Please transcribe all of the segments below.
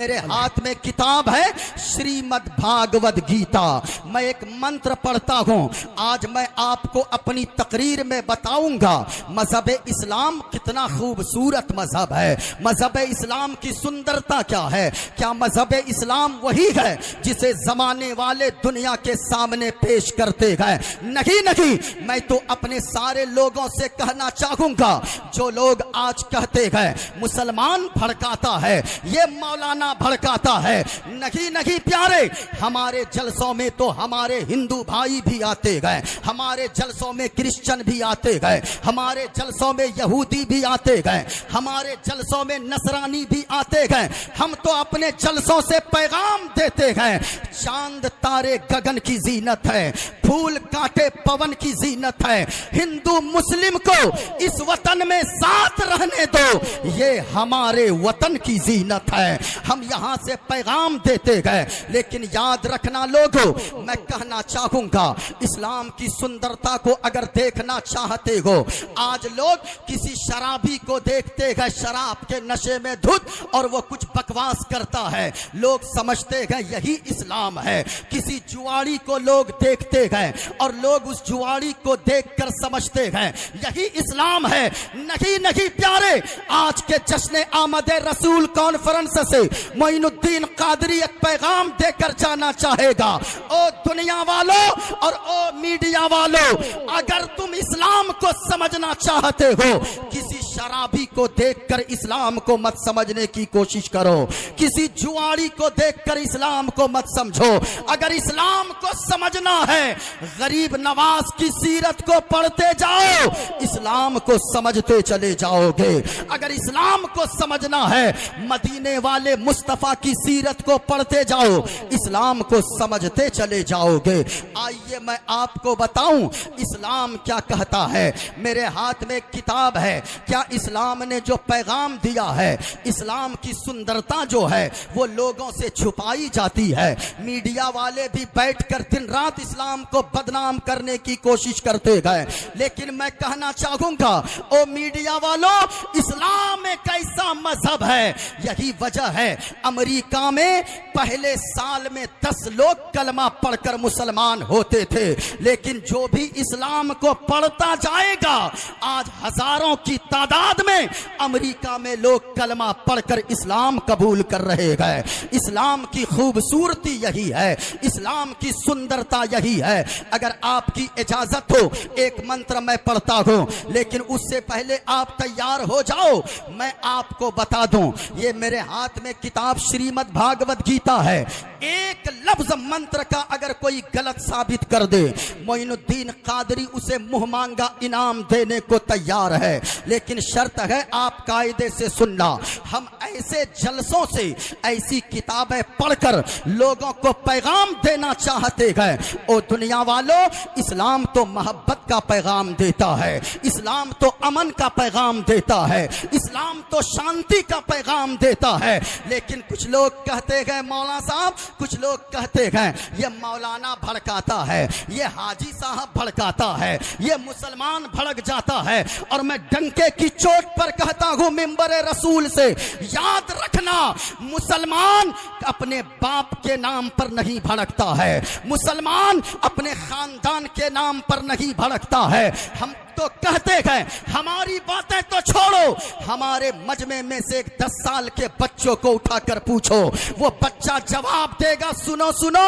मेरे हाथ में किताब है श्रीमद् भागवत गीता। मैं एक मंत्र पढ़ता हूं। आज मैं आपको अपनी तकरीर में बताऊंगा मजहब इस्लाम कितना खूबसूरत मजहब है, मजहब इस्लाम की सुंदरता क्या है। क्या मजहब इस्लाम वही है जिसे जमाने वाले दुनिया के सामने पेश करते गए? नहीं नहीं, मैं तो अपने सारे लोगों से कहना चाहूंगा जो लोग आज कहते गए मुसलमान भड़काता है, ये मौलाना भड़काता है, नहीं नहीं प्यारे, हमारे जलसों में तो हमारे हिंदू भाई भी आते गए, हमारे जलसों में क्रिश्चियन भी आते गए, हमारे जलसों में यहूदी भी आते गए, हमारे जलसों में नसरानी भी आते गए। हम तो अपने जलसों से पैगाम देते गए, चांद तारे गगन की जीनत है, फूल कांटे पवन की जीनत है, हिंदू मुस्लिम को इस वतन में साथ रहने दो, ये हमारे वतन की जीनत है। हम यहां से पैगाम देते गए, लेकिन याद रखना लोगों, मैं कहना चाहूंगा इस्लाम की सुंदरता को अगर देखना चाहते हो, आज लोग किसी शराबी को देखते गए शराब के नशे में धुत और वो कुछ बकवास करता है, लोग समझते गए यही इस्लाम है। किसी जुआड़ी को लोग देखते गए और लोग उस जुआड़ी को देखकर समझते गए यही इस्लाम है। नहीं नहीं प्यारे, आज के जश्न आमद रसूल कॉन्फ्रेंस से मोइनुद्दीन कादरी एक पैगाम देकर जाना चाहेगा। ओ दुनिया वालों और ओ मीडिया वालों, अगर तुम इस्लाम को समझना चाहते हो, किसी शराबी को देखकर इस्लाम को मत समझने की कोशिश करो, किसी जुआड़ी को देखकर इस्लाम को मत समझो। अगर इस्लाम को समझना है, गरीब नवाज की सीरत को पढ़ते जाओ, इस्लाम को समझते चले जाओगे। अगर इस्लाम को समझना है, मदीने वाले मुस्तफा की सीरत को पढ़ते जाओ, इस्लाम को समझते चले जाओगे। आइए मैं आपको बताऊं इस्लाम क्या कहता है। मेरे हाथ में किताब है। क्या इस्लाम ने जो पैगाम दिया है, इस्लाम की सुंदरता जो है वो लोगों से छुपाई जाती है। मीडिया वाले भी बैठकर दिन रात इस्लाम को बदनाम करने की कोशिश करते गए, लेकिन मैं कहना चाहूंगा ओ मीडिया वालों, इस्लाम एक ऐसा मजहब है, यही वजह है अमेरिका में पहले साल में 10 लोग कलमा पढ़कर मुसलमान होते थे, लेकिन जो भी इस्लाम को पढ़ता जाएगा, आज हजारों की तादाद में अमेरिका में लोग कलमा पढ़कर इस्लाम कबूल कर रहे हैं। इस्लाम की खूबसूरती यही है, इस्लाम की सुंदरता यही है। अगर आपकी इजाजत हो एक मंत्र मैं पढ़ता हूं, लेकिन उससे पहले आप तैयार हो जाओ। मैं आपको बता दूं, ये मेरे हाथ में किताब श्रीमद् भागवत गीता है। एक लफ्ज मंत्र का अगर कोई गलत साबित कर दे, मोइनुद्दीन कादरी उसे मुंह मांगा इनाम देने को तैयार है, लेकिन शर्त है आप कायदे से सुनना। हम ऐसे जलसों से ऐसी किताबें पढ़कर लोगों को पैगाम देना चाहते हैं। ओ दुनिया वालों, इस्लाम तो मोहब्बत का पैगाम देता है, इस्लाम तो अमन का पैगाम देता है, इस्लाम तो शांति का पैगाम देता है। लेकिन कुछ लोग कहते हैं मौलाना साहब, कुछ लोग कहते हैं ये मौलाना भड़काता है, ये हाजी साहब भड़काता है, ये मुसलमान भड़क जाता है। और मैं डंके की चोट पर कहता हूं मिंबर रसूल से, याद रखना, मुसलमान अपने बाप के नाम पर नहीं भड़कता है, मुसलमान अपने खानदान के नाम पर नहीं भड़कता है। हम तो कहते हैं, हमारी बातें तो छोड़ो, हमारे मजमे में से एक 10 साल के बच्चों को उठाकर पूछो, वो बच्चा जवाब देगा, सुनो सुनो,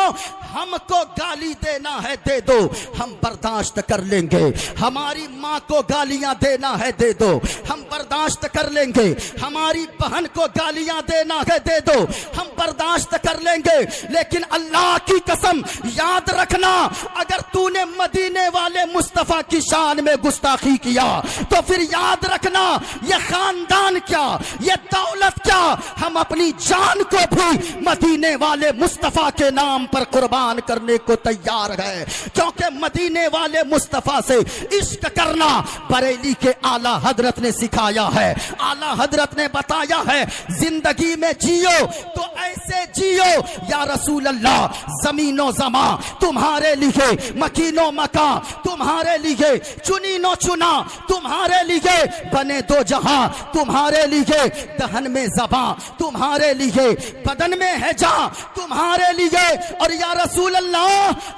हमको गाली देना है दे दो, हम बर्दाश्त कर लेंगे। हमारी माँ को गालियां देना है दे दो, हम बर्दाश्त कर लेंगे। हमारी बहन को गालियां देना है दे दो, हम बर्दाश्त कर लेंगे। लेकिन अल्लाह की कसम याद रखना, अगर तूने मदीने वाले मुस्तफा की शान में गुस्ताखी किया, तो फिर याद रखना ये खानदान क्या, ये दौलत क्या, हम अपनी जान को भी मदीने वाले मुस्तफा के नाम पर कुर्बान करने को तैयार है। क्योंकि मदीने वाले मुस्तफा से इश्क करना बरेली के आला हजरत ने सिखाया है। आला हजरत ने बताया है, जिंदगी में जियो तो ऐसे जियो या रसूल अल्लाह, जमीनो जमा तुम्हारे लिए, मकीनो मका तुम्हारे लिए, चुनीनो चुना तुम्हारे लिए, बने दो जहां तुम्हारे लिए, दहन में ज़बां तुम्हारे लिए, बदन में है जान तुम्हारे लिए, और या रसूल अल्लाह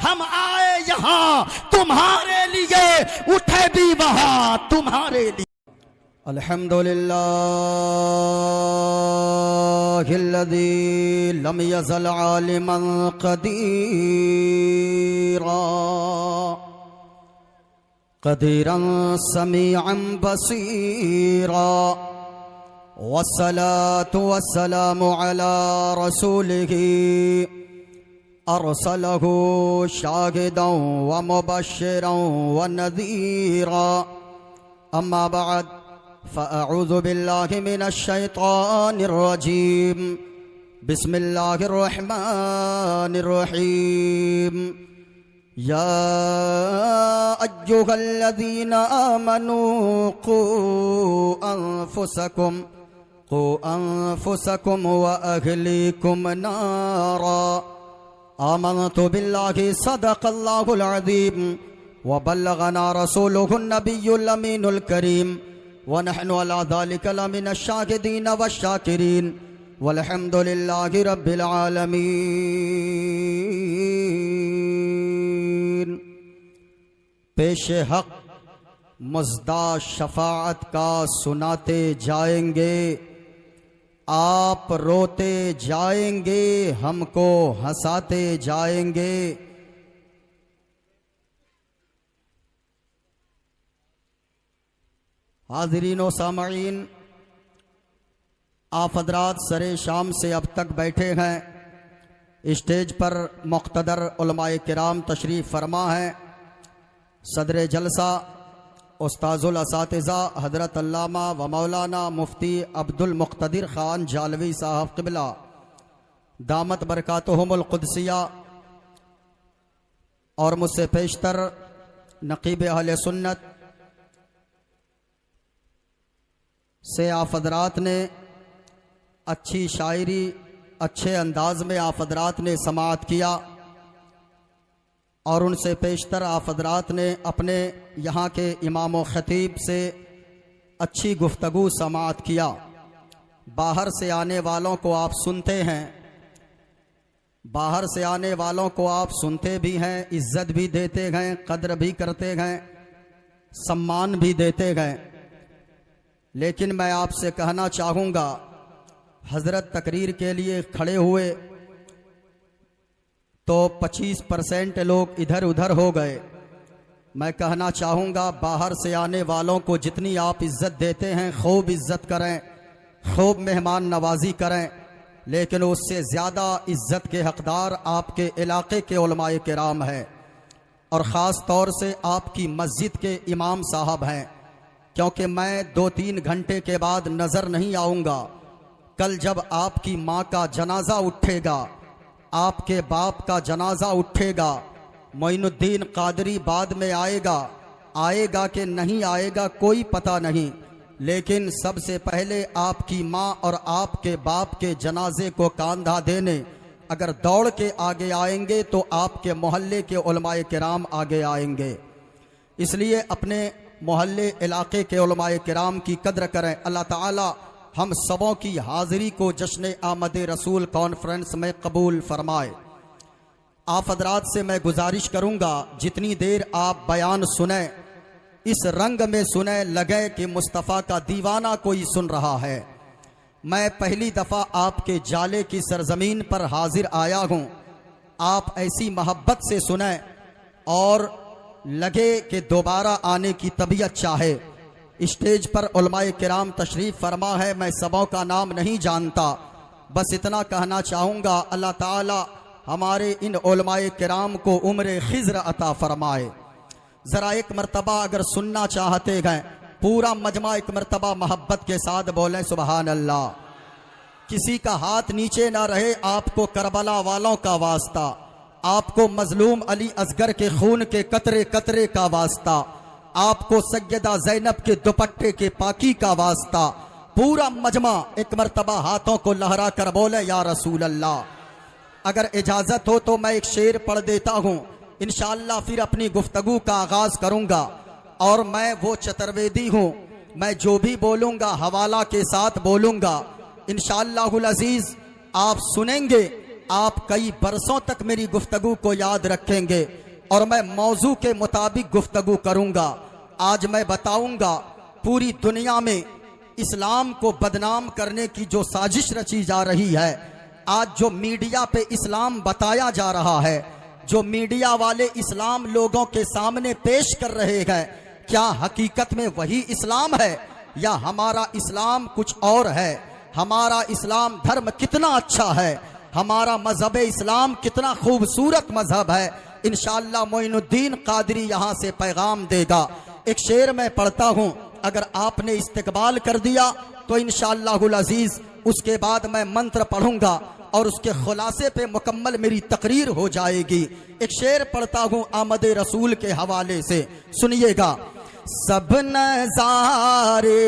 हम आए यहां तुम्हारे लिए, उठे भी वहां तुम्हारे लिए। अल्हम्दुलिल्लाहिल्लज़ी लम यज़ल आलिमन क़दीरन समीअन बसीरा, वस्सलातु वस्सलामु अला रसूलिही अरसलहु शाहिदन व मुबश्शिरन व नज़ीरा, अम्मा बअद फ़अऊज़ु बिल्लाहि मिनश शैतानिर रजीम, बिस्मिल्लाहिर रहमानिर रहीम। या अय्युहल्लज़ीना आमनू क़ू अन्फुसकुम व अहलीकुम नारा, आमनतु बिल्लाहि सदक़ल्लाहुल अज़ीम व बल्लगना रसूलुहुन नबियुल अमीनुल करीम, व नहनु अला ज़ालिका लमिनश शाहिदीन वश्शाकिरीन, वल्हम्दुलिल्लाहि रब्बिल आलमीन। पेश हक मुज़दा शफाअत का सुनाते जाएंगे, आप रोते जाएंगे, हमको हंसाते जाएंगे। हाज़रीन व सामईन, आप हज़रात सरे शाम से अब तक बैठे हैं। स्टेज पर मुक़्तदर उलमाए किराम तशरीफ़ फरमा हैं। सदर जलसा उस्ताज़ुल असातिज़ा हज़रत अल्लामा व मौलाना मुफ्ती अब्दुल मुक़्तदिर ख़ान जालवी साहब क़िबला दामत बरकातुहुमुल क़ुदसिया, और मुझसे पेशतर नक़ीब अहले सुन्नत से आप हज़रात ने अच्छी शायरी, अच्छे अंदाज में आप हज़रात ने समाअत किया, और उनसे पेशतर आप हज़रात ने अपने यहाँ के इमाम व ख़तीब से अच्छी गुफ्तगू समाअत किया। बाहर से आने वालों को आप सुनते हैं, बाहर से आने वालों को आप सुनते भी हैं, इज्जत भी देते हैं, कद्र भी करते हैं, सम्मान भी देते हैं। लेकिन मैं आपसे कहना चाहूँगा, हज़रत तकरीर के लिए खड़े हुए तो 25% लोग इधर उधर हो गए। मैं कहना चाहूँगा, बाहर से आने वालों को जितनी आप इज़्ज़त देते हैं, खूब इज़्ज़त करें, खूब मेहमान नवाजी करें, लेकिन उससे ज़्यादा इज़्ज़त के हक़दार आपके इलाक़े के उलमाए किराम हैं, और ख़ास तौर से आपकी मस्जिद के इमाम साहब हैं। क्योंकि मैं 2-3 घंटे के बाद नज़र नहीं आऊँगा। कल जब आपकी माँ का जनाजा उठेगा, आपके बाप का जनाजा उठेगा, मोइनुद्दीन कादरी बाद में आएगा कि नहीं आएगा कोई पता नहीं, लेकिन सबसे पहले आपकी माँ और आपके बाप के जनाजे को कांधा देने अगर दौड़ के आगे आएंगे तो आपके मोहल्ले के उलमाए किराम आगे आएंगे। इसलिए अपने मोहल्ले इलाके के उलमाए किराम की कद्र करें। अल्लाह ताला हम सबों की हाज़िरी को जश्न आमद रसूल कॉन्फ्रेंस में कबूल फरमाए। आप हज़रात से मैं गुजारिश करूँगा, जितनी देर आप बयान सुने, इस रंग में सुने लगे कि मुस्तफ़ा का दीवाना कोई सुन रहा है। मैं पहली दफ़ा आपके जाले की सरजमीन पर हाजिर आया हूँ। आप ऐसी मोहब्बत से सुने और लगे कि दोबारा आने की तबीयत चाहे। स्टेज पर उलमाए किराम तशरीफ़ फरमा है, मैं सबों का नाम नहीं जानता, बस इतना कहना चाहूँगा, अल्लाह ताला हमारे इन उलमाए किराम को उम्र खिज़्र अता फरमाए। ज़रा एक मरतबा अगर सुनना चाहते हैं, पूरा मजमा एक मरतबा मोहब्बत के साथ बोलें सुबहान अल्लाह। किसी का हाथ नीचे ना रहे, आपको करबला वालों का वास्ता, आपको मजलूम अली असगर के खून के कतरे कतरे का वास्ता, आपको सैयदा ज़ैनब के दुपट्टे के पाकी का वास्ता। पूरा मजमा एक मरतबा हाथों को लहरा कर बोले या रसूल अल्लाह। अगर इजाजत हो तो मैं एक शेर पढ़ देता हूं, इंशाअल्लाह फिर अपनी गुफ्तगू का आगाज करूंगा। और मैं वो चतुर्वेदी हूं, मैं जो भी बोलूंगा हवाला के साथ बोलूंगा। इंशाअल्लाहुल अजीज आप सुनेंगे, आप कई बरसों तक मेरी गुफ्तगू को याद रखेंगे और मैं मौजू के मुताबिक गुफ्तगू करूंगा। आज मैं बताऊंगा पूरी दुनिया में इस्लाम को बदनाम करने की जो साजिश रची जा रही है, आज जो मीडिया पे इस्लाम बताया जा रहा है, जो मीडिया वाले इस्लाम लोगों के सामने पेश कर रहे हैं, क्या हकीकत में वही इस्लाम है या हमारा इस्लाम कुछ और है? हमारा इस्लाम धर्म कितना अच्छा है, हमारा मजहब इस्लाम कितना खूबसूरत मजहब है। इंशाअल्लाह मोइनुद्दीन कादरी यहां से पैगाम देगा। एक शेर मैं पढ़ता हूं, अगर आपने इस्तेकबाल कर दिया तो इंशाअल्लाहुल अजीज उसके बाद मैं मंत्र पढ़ूंगा और उसके खुलासे पे मुकम्मल मेरी तकरीर हो जाएगी। एक शेर पढ़ता हूं आमद रसूल के हवाले से, सुनिएगा। सब नजारे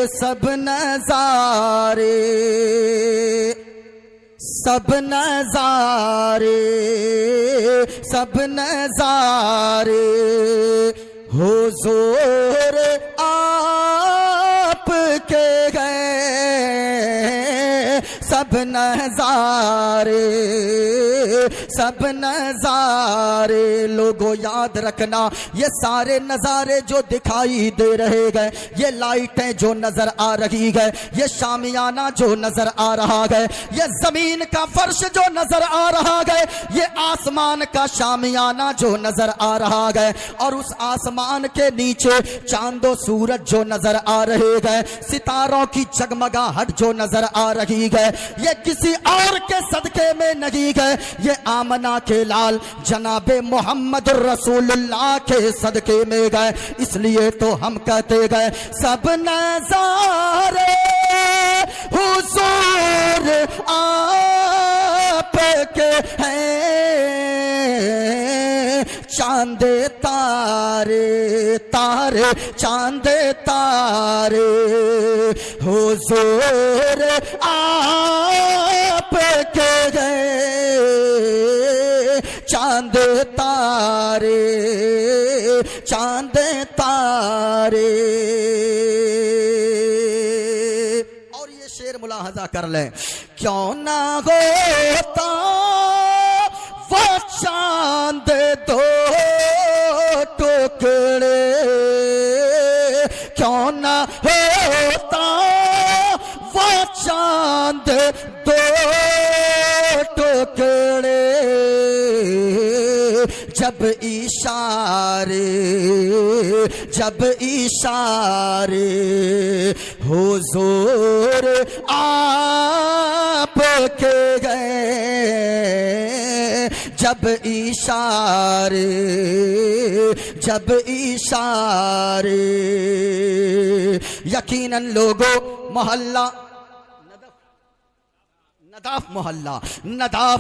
सब नजारे सब नजारे सब नजारे हुजूर आपके गए, सब नजारे सब नजारे। लोगों याद रखना, ये सारे नजारे जो दिखाई दे रहे हैं, ये लाइटें जो नजर आ रही है, ये शामियाना जो नजर आ रहा है, ये जमीन का फर्श जो नजर आ रहा है, ये आसमान का शामियाना जो नजर आ रहा है, और उस आसमान के नीचे चांदो सूरज जो नजर आ रहे हैं, सितारों की जगमगाहट जो नजर आ रही है, ये किसी और के सदके में नहीं है, ये आमना के लाल जनाबे मोहम्मद रसूलुल्लाह के सदके में गए। इसलिए तो हम कहते गए सब नजारे हुजूर आपके हैं, चांदे तारे तारे चांदे तारे हुजूर आपके गए, चांद तारे चांद तारे। और ये शेर मुलाहजा कर लें, क्यों ना होता वो चांद दो टुकड़े, क्यों ना होता वो चांद दो टुकड़े, जब इशारे हुजूर आपके गए, जब इशारे यकीनन लोगों मोहल्ला नदाफ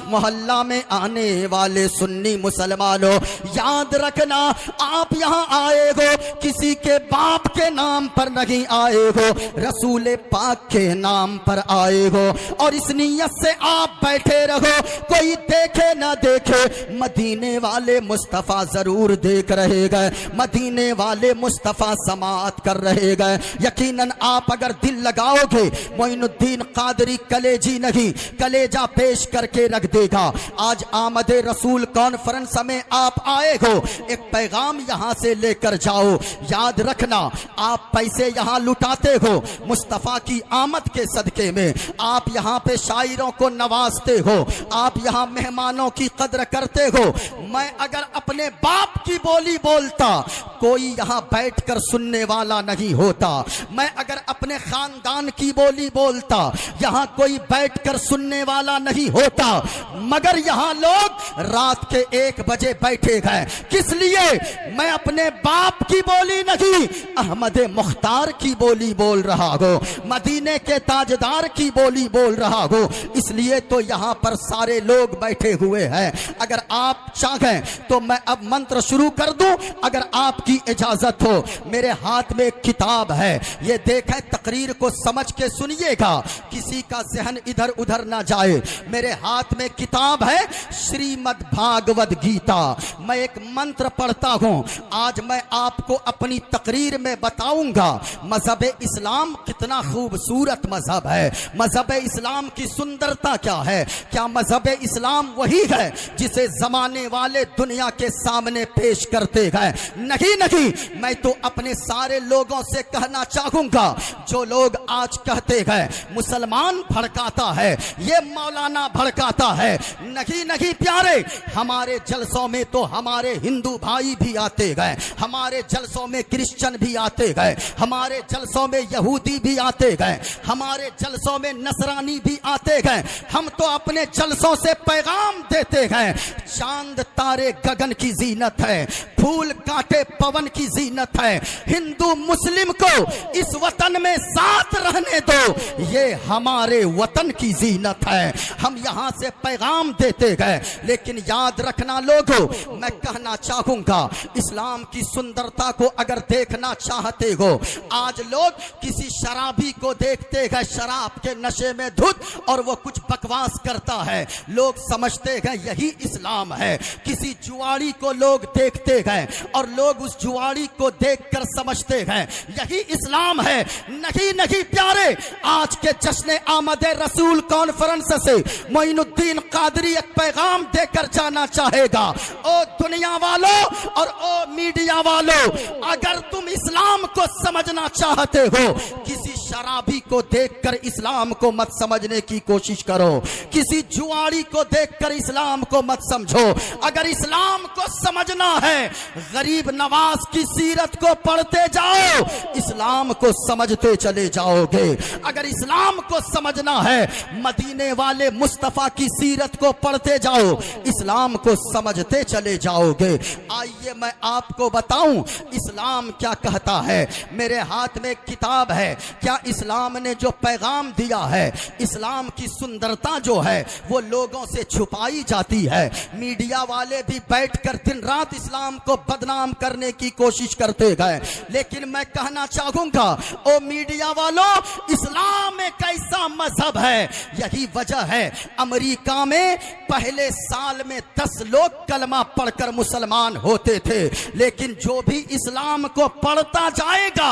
मोहल्ला में आने वाले सुन्नी मुसलमानों, याद रखना आप यहाँ आए हो किसी के बाप के नाम पर नहीं आए हो, रसूल पाक के नाम पर आए हो। और इस नियत से आप बैठे रहो, कोई देखे ना देखे, मदीने वाले मुस्तफ़ा जरूर देख रहे गए, मदीने वाले मुस्तफ़ा समाअत कर रहे गए। यकीनन आप अगर दिल लगाओगे, मोइनुद्दीन कादरी कलेजी नहीं कलेजा पेश करके रख देगा। आज आमद रसूल कॉन्फ्रेंस में आप आए हो, एक पैगाम यहां से लेकर जाओ। याद रखना आप पैसे यहां लुटाते हो, मुस्तफा की आमद के सदके में आप यहां पे शायरों को नवाजते हो, आप यहां मेहमानों की कद्र करते हो। मैं अगर अपने बाप की बोली बोलता, कोई यहां बैठकर सुनने वाला नहीं होता। मैं अगर अपने खानदान की बोली बोलता, यहां कोई बैठकर सुनने वाला नहीं होता। मगर यहां लोग रात के 1 बजे बैठे गए, किस लिए? मैं अपने बाप की बोली नहीं, अहमद मुख्तार की बोली बोल रहा हो, मदीने के ताजदार की बोली बोल रहा हो। इसलिए तो यहां पर सारे लोग बैठे हुए हैं। अगर आप चाहें तो मैं अब मंत्र शुरू कर दूं, अगर आप आपकी इजाजत हो, मेरे हाथ में एक किताब है, ये देखें, तकरीर को समझ के सुनिएगा, किसी का जहन इधर उधर ना जाए। मेरे हाथ में किताब है श्रीमद् भागवत गीता। मैं एक मंत्र पढ़ता हूं, आज मैं आपको अपनी तकरीर में बताऊंगा मजहब इस्लाम कितना खूबसूरत मजहब है, मजहब इस्लाम की सुंदरता क्या है। क्या मजहब इस्लाम वही है जिसे जमाने वाले दुनिया के सामने पेश करते गए? नहीं नहीं, मैं तो अपने सारे लोगों से कहना चाहूंगा, जो लोग आज कहते गए मुसलमान भड़काता है, ये मौलाना भड़काता है, नहीं नहीं प्यारे, हमारे जलसों में तो हमारे हिंदू भाई भी आते गए, हमारे जलसों में क्रिश्चियन भी आते गए, हमारे जलसों में यहूदी भी आते गए, हमारे जलसों में नसरानी भी आते गए। हम तो अपने जलसों से पैगाम देते गए, चांद तारे गगन की जीनत है, फूल कांटे पवन की जीनत है, हिंदू मुस्लिम को इस वतन में साथ रहने दो, ये हमारे वतन की जीनत है। हम यहां से पैगाम देते गए, लेकिन याद रखना लोगों, मैं कहना चाहूंगा, इस्लाम की सुंदरता को अगर देखना चाहते हो, आज लोग किसी शराबी को देखते गए शराब के नशे में धुत और वो कुछ बकवास करता है, लोग समझते गए यही इस्लाम है। किसी जुआड़ी को लोग देखते गए और लोग उस जुआड़ी को देखकर समझते गए यही इस्लाम है। नहीं नहीं प्यारे, आज के जश्न आमद रसूल कॉन्फ्रेंस से मोइनुद्दीन कादरी एक पैगाम देकर जाना चाहेगा, ओ दुनिया वालों और ओ मीडिया वालों, अगर तुम इस्लाम को समझना चाहते हो, किसी शराबी को देखकर इस्लाम को मत समझने की कोशिश करो, किसी जुआड़ी को देखकर इस्लाम को मत समझो। अगर इस्लाम को समझना है, गरीब नवाज की सीरत को पढ़ते जाओ, इस्लाम को समझते चले जाओगे। अगर इस्लाम को समझना है, मदीने वाले मुस्तफा की सीरत को पढ़ते जाओ, इस्लाम को समझते चले जाओगे। आइए मैं आपको बताऊं इस्लाम क्या कहता है। मेरे हाथ में किताब है, क्या इस्लाम ने जो पैगाम दिया है, इस्लाम की सुंदरता जो है वो लोगों से छुपाई जाती है। मीडिया वाले भी बैठकर दिन रात इस्लाम को बदनाम करने की कोशिश करते गए, लेकिन मैं कहना चाहूंगा, ओ मीडिया वालों, इस्लाम एक ऐसा मजहब है, यही वजह है अमेरिका में पहले साल में 10 लोग कलमा पढ़कर मुसलमान होते थे, लेकिन जो भी इस्लाम को पढ़ता जाएगा,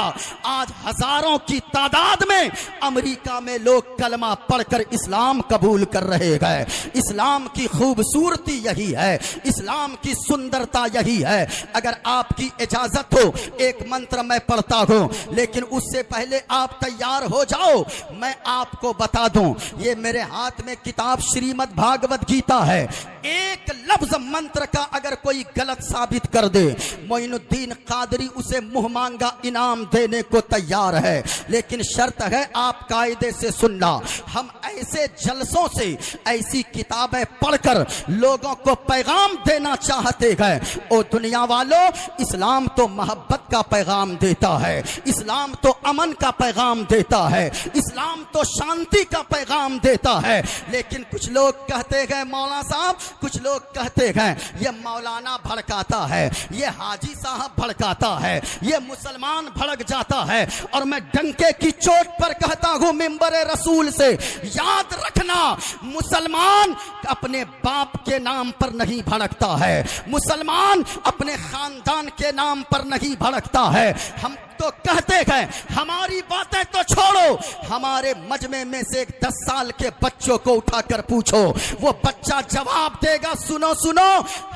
आज हजारों की तादाद में अमेरिका में लोग कलमा पढ़कर इस्लाम कबूल कर रहे हैं। इस्लाम की खूबसूरती यही है, इस्लाम की सुंदरता यही है। अगर आपकी इजाजत हो, एक मंत्र मैं पढ़ता हूं, लेकिन उससे पहले आप तैयार हो जाओ, मैं आपको बता दूं, ये मेरे हाथ में किताब श्रीमद् भागवत गीता है। एक लफ्ज मंत्र का अगर कोई गलत साबित कर दे, मोइनुद्दीन कादरी उसे मुंह मांगा इनाम देने को तैयार है, लेकिन शर्त है आप कायदे से सुनना। हम ऐसे जलसों से ऐसी किताबें पढ़कर लोगों को पैगाम देना चाहते हैं। ओ दुनिया वालों, इस्लाम तो मोहब्बत का पैगाम देता है, इस्लाम तो अमन का पैगाम देता है, इस्लाम तो शांति का पैगाम देता है, लेकिन कुछ लोग कहते हैं मौलाना साहब, कुछ लोग कहते हैं ये मौलाना भड़काता है, ये हाजी साहब भड़काता है, ये मुसलमान भड़क जाता है। और मैं डंके की चोट पर कहता हूं मिंबर रसूल से, याद रखना, मुसलमान अपने बाप के नाम पर नहीं भड़कता है, मुसलमान अपने खानदान के नाम पर नहीं भड़कता है। हम तो कहते हैं, हमारी बातें तो छोड़ो, हमारे मजमे में से एक 10 साल के बच्चों को उठाकर पूछो, वो बच्चा जवाब देगा, सुनो सुनो,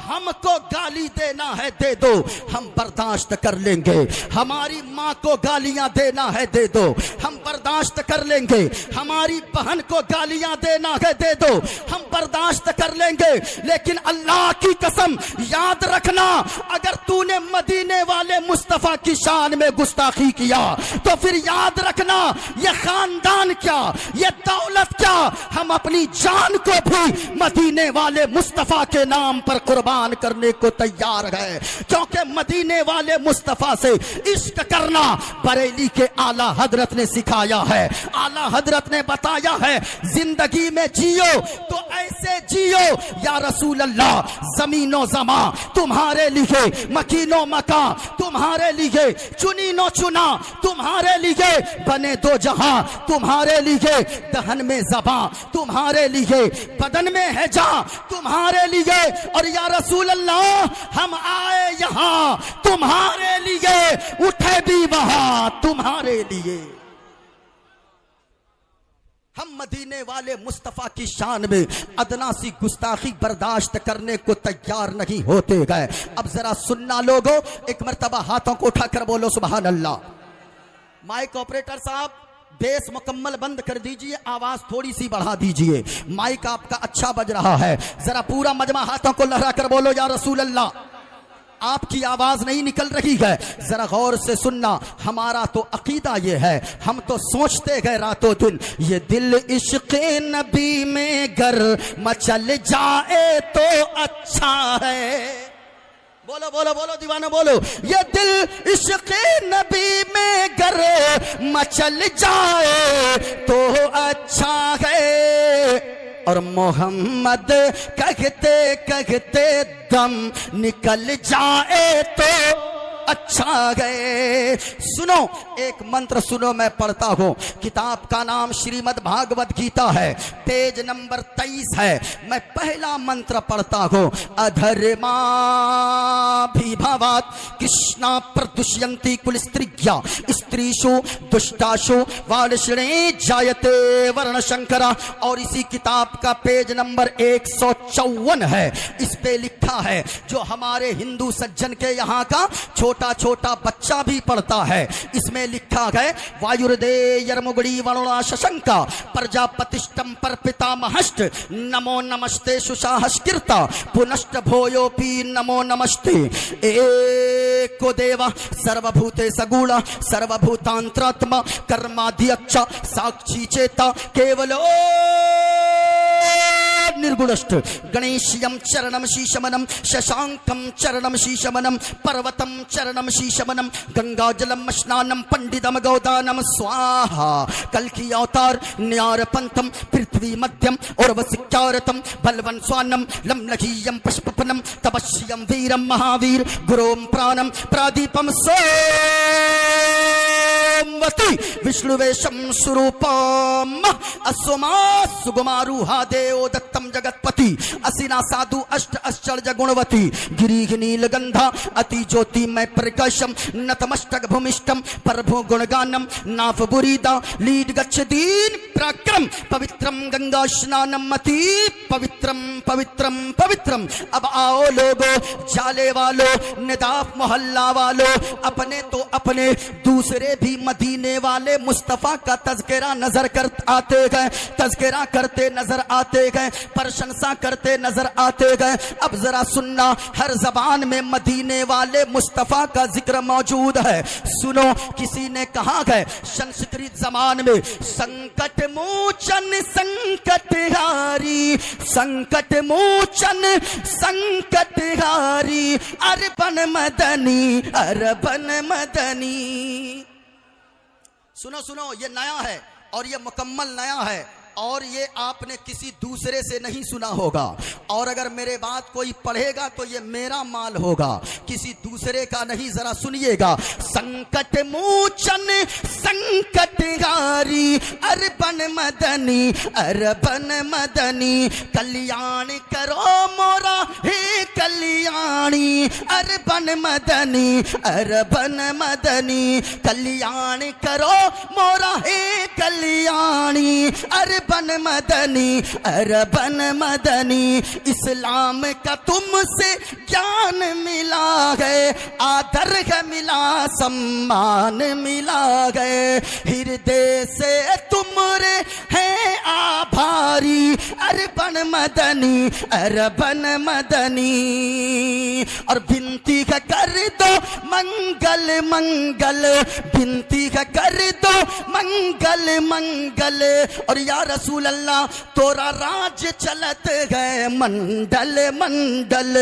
हमको गाली देना है दे दो, हम बर्दाश्त कर लेंगे, हमारी माँ को गालियां देना है दे दो, हम बर्दाश्त कर लेंगे, हमारी बहन को गालियां देना है दे दो, हम बर्दाश्त कर लेंगे। लेकिन अल्लाह की कसम याद रखना, अगर तूने मदीने वाले मुस्तफा की शान में गुस्ताखी किया, तो फिर याद रखना, ये खानदान क्या, ये दौलत क्या, हम अपनी जान को भी मदीने वाले मुस्तफा के नाम पर कुर्बान करने को तैयार है, क्योंकि मदीने वाले मुस्तफा से इश्क करना बरेली के आला हजरत ने सिखाया है। आला हजरत ने बताया है, जिंदगी में जियो तो ऐसे जियो या रसूल अल्लाह, जमीनो जमा तुम्हारे लिए, मकीनो मका तुम्हारे लिए, चुनीनो चुना तुम्हारे लिए, बने दो जहां तुम्हारे लिए, दहन में ज़बां तुम्हारे लिए, बदन में है जान तुम्हारे लिए, और या रसूल अल्लाह हम आए यहां तुम्हारे लिए, उठे भी वहां तुम्हारे लिए। हम मदीने वाले मुस्तफ़ा की शान में अदना सी गुस्ताखी बर्दाश्त करने को तैयार नहीं होते गए। अब जरा सुनना लोगों, एक मर्तबा हाथों को उठाकर बोलो सुभान अल्लाह। माइक ऑपरेटर साहब बेस मुकम्मल बंद कर दीजिए, आवाज थोड़ी सी बढ़ा दीजिए, माइक आपका अच्छा बज रहा है। जरा पूरा मजमा हाथों को लहरा कर बोलो या रसूल अल्लाह। आपकी आवाज नहीं निकल रही है, जरा गौर से सुनना। हमारा तो अकीदा ये है, हम तो सोचते गए रातों दिन, ये दिल इश्क़े नबी में गर मचल जाए तो अच्छा है। बोलो बोलो बोलो दीवाना बोलो, ये दिल इश्क़े नबी में गर मचल जाए तो अच्छा है, और मोहम्मद कहते कहते दम निकल जाए तो अच्छा गए। सुनो एक मंत्र सुनो, मैं पढ़ता हूं। किताब का नाम श्रीमद् भागवत गीता है, पेज नंबर 23 है। मैं पहला मंत्र पढ़ता हूं। अधर्मा भीभावात कृष्णा प्रदुष्यंती कुल स्त्रिज्ञा स्त्रीषु दुष्टाशु वालश्रे जायते वर्ण शंकरा। और इसी किताब का पेज नंबर 154 है। इस पे लिखा है, जो हमारे हिंदू सज्जन के यहाँ का छोटा छोटा बच्चा भी पढ़ता है। इसमें लिखा है, वायुर्दे यर्मुगड़ी वरुणा शशंका प्रजापतिष्टम पर पितामहष्ट नमो नमस्ते सुशाहस्कृता पुनष्ट भोयोपि नमो नमस्ते। एको देवा सर्वभूते सगुणा सर्वभूतांतरात्मा कर्माध्यक्ष साक्षी चेता केवलो निर्गुणस्थ। गणेशयं चरणम शीशमनम शशांकम चरणम शीशमनम पर्वतम चरणम शीशमनम गंगाजलम स्नानम पंडितम गौदानम स्वाहा। कल की अवतार न्यार पंथम पृथ्वी मध्यम और वसिक्यारतम बलवन स्वानम लमलघीयम पुष्पपनम तपस्यम वीरम महावीर गुरोम प्राणम प्रादीपम सोमवती विष्णुवेशम स्वरूपम असोमा सुगुमारूहा देव दत्तम जगतपति असिना साधु अष्ट अश्चर्य गुणवती गिरीह नीलगंधा अति ज्योति में प्रकाशम नतमस्तक भूमिष्ठम प्रभु गुणगानम नाफ बुरीदा लीड गच्छदीन प्रक्रम पवित्रम गंगा स्नानम अति पवित्रम पवित्रम पवित्रम। अब आओ लोगो, जाले वालो, निदाफ मोहल्ला वालो, अपने तो अपने, दूसरे भी मदीने वाले मुस्तफा का तज़किरा नजर कर आते गए, तज़किरा करते नजर आते गए, प्रशंसा करते नजर आते गए। अब जरा सुनना, हर जबान में मदीने वाले मुस्तफा का जिक्र मौजूद है। सुनो, किसी ने कहा है संस्कृत जबान में, संकट मोचन संकट हारी, संकट मोचन संकट हारी, अरबन मदनी अरबन मदनी। सुनो सुनो, ये नया है और ये मुकम्मल नया है, और ये आपने किसी दूसरे से नहीं सुना होगा, और अगर मेरे बात कोई पढ़ेगा तो ये मेरा माल होगा, किसी दूसरे का नहीं। जरा सुनिएगा, संकट मोचन संकट हारी, अरबन मदनी अरबन मदनी, कल्याण करो मोरा हे कल्याणी, अरबन मदनी अरबन मदनी, कल्याण करो मोरा हे कल्याणी, अरबन मदनी अरबन मदनी। इस्लाम का तुमसे ज्ञान मिला है, आदर है मिला, सम्मान मिला है, हृदय से तुमरे हैं आभारी, अरबन मदनी अरबन मदनी। और विनती का कर दो मंगल मंगल, विनती का कर दो मंगल मंगल, और या रसूल अल्लाह तोरा राज चलत गए मंडल मंडल,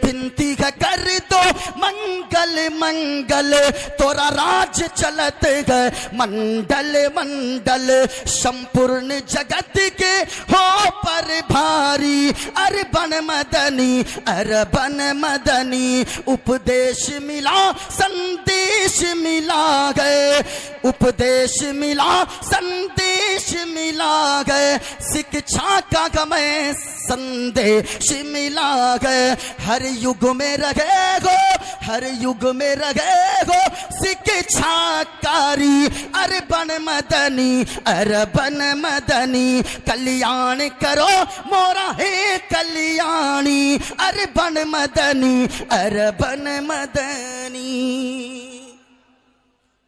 विनती का कर दो मंगल मंगल, तोरा राज चलत गए मंडल मंडल, संपूर्ण जगत के हो पर भारी। अरबन मदनी अरबन मदनी उपदेश मिला संदेश मिला गए, उपदेश मिला संदेश मिला गए, शिक्षा का गमे संदेश मिला गए। हर युग में रहे गो, हर युग में रहे गो शिक्षाकारी। अरबन मदनी अरबन मदनी कल्याण करो मोरा है कल्याणी। अरबन मदनी अरबन मदनी।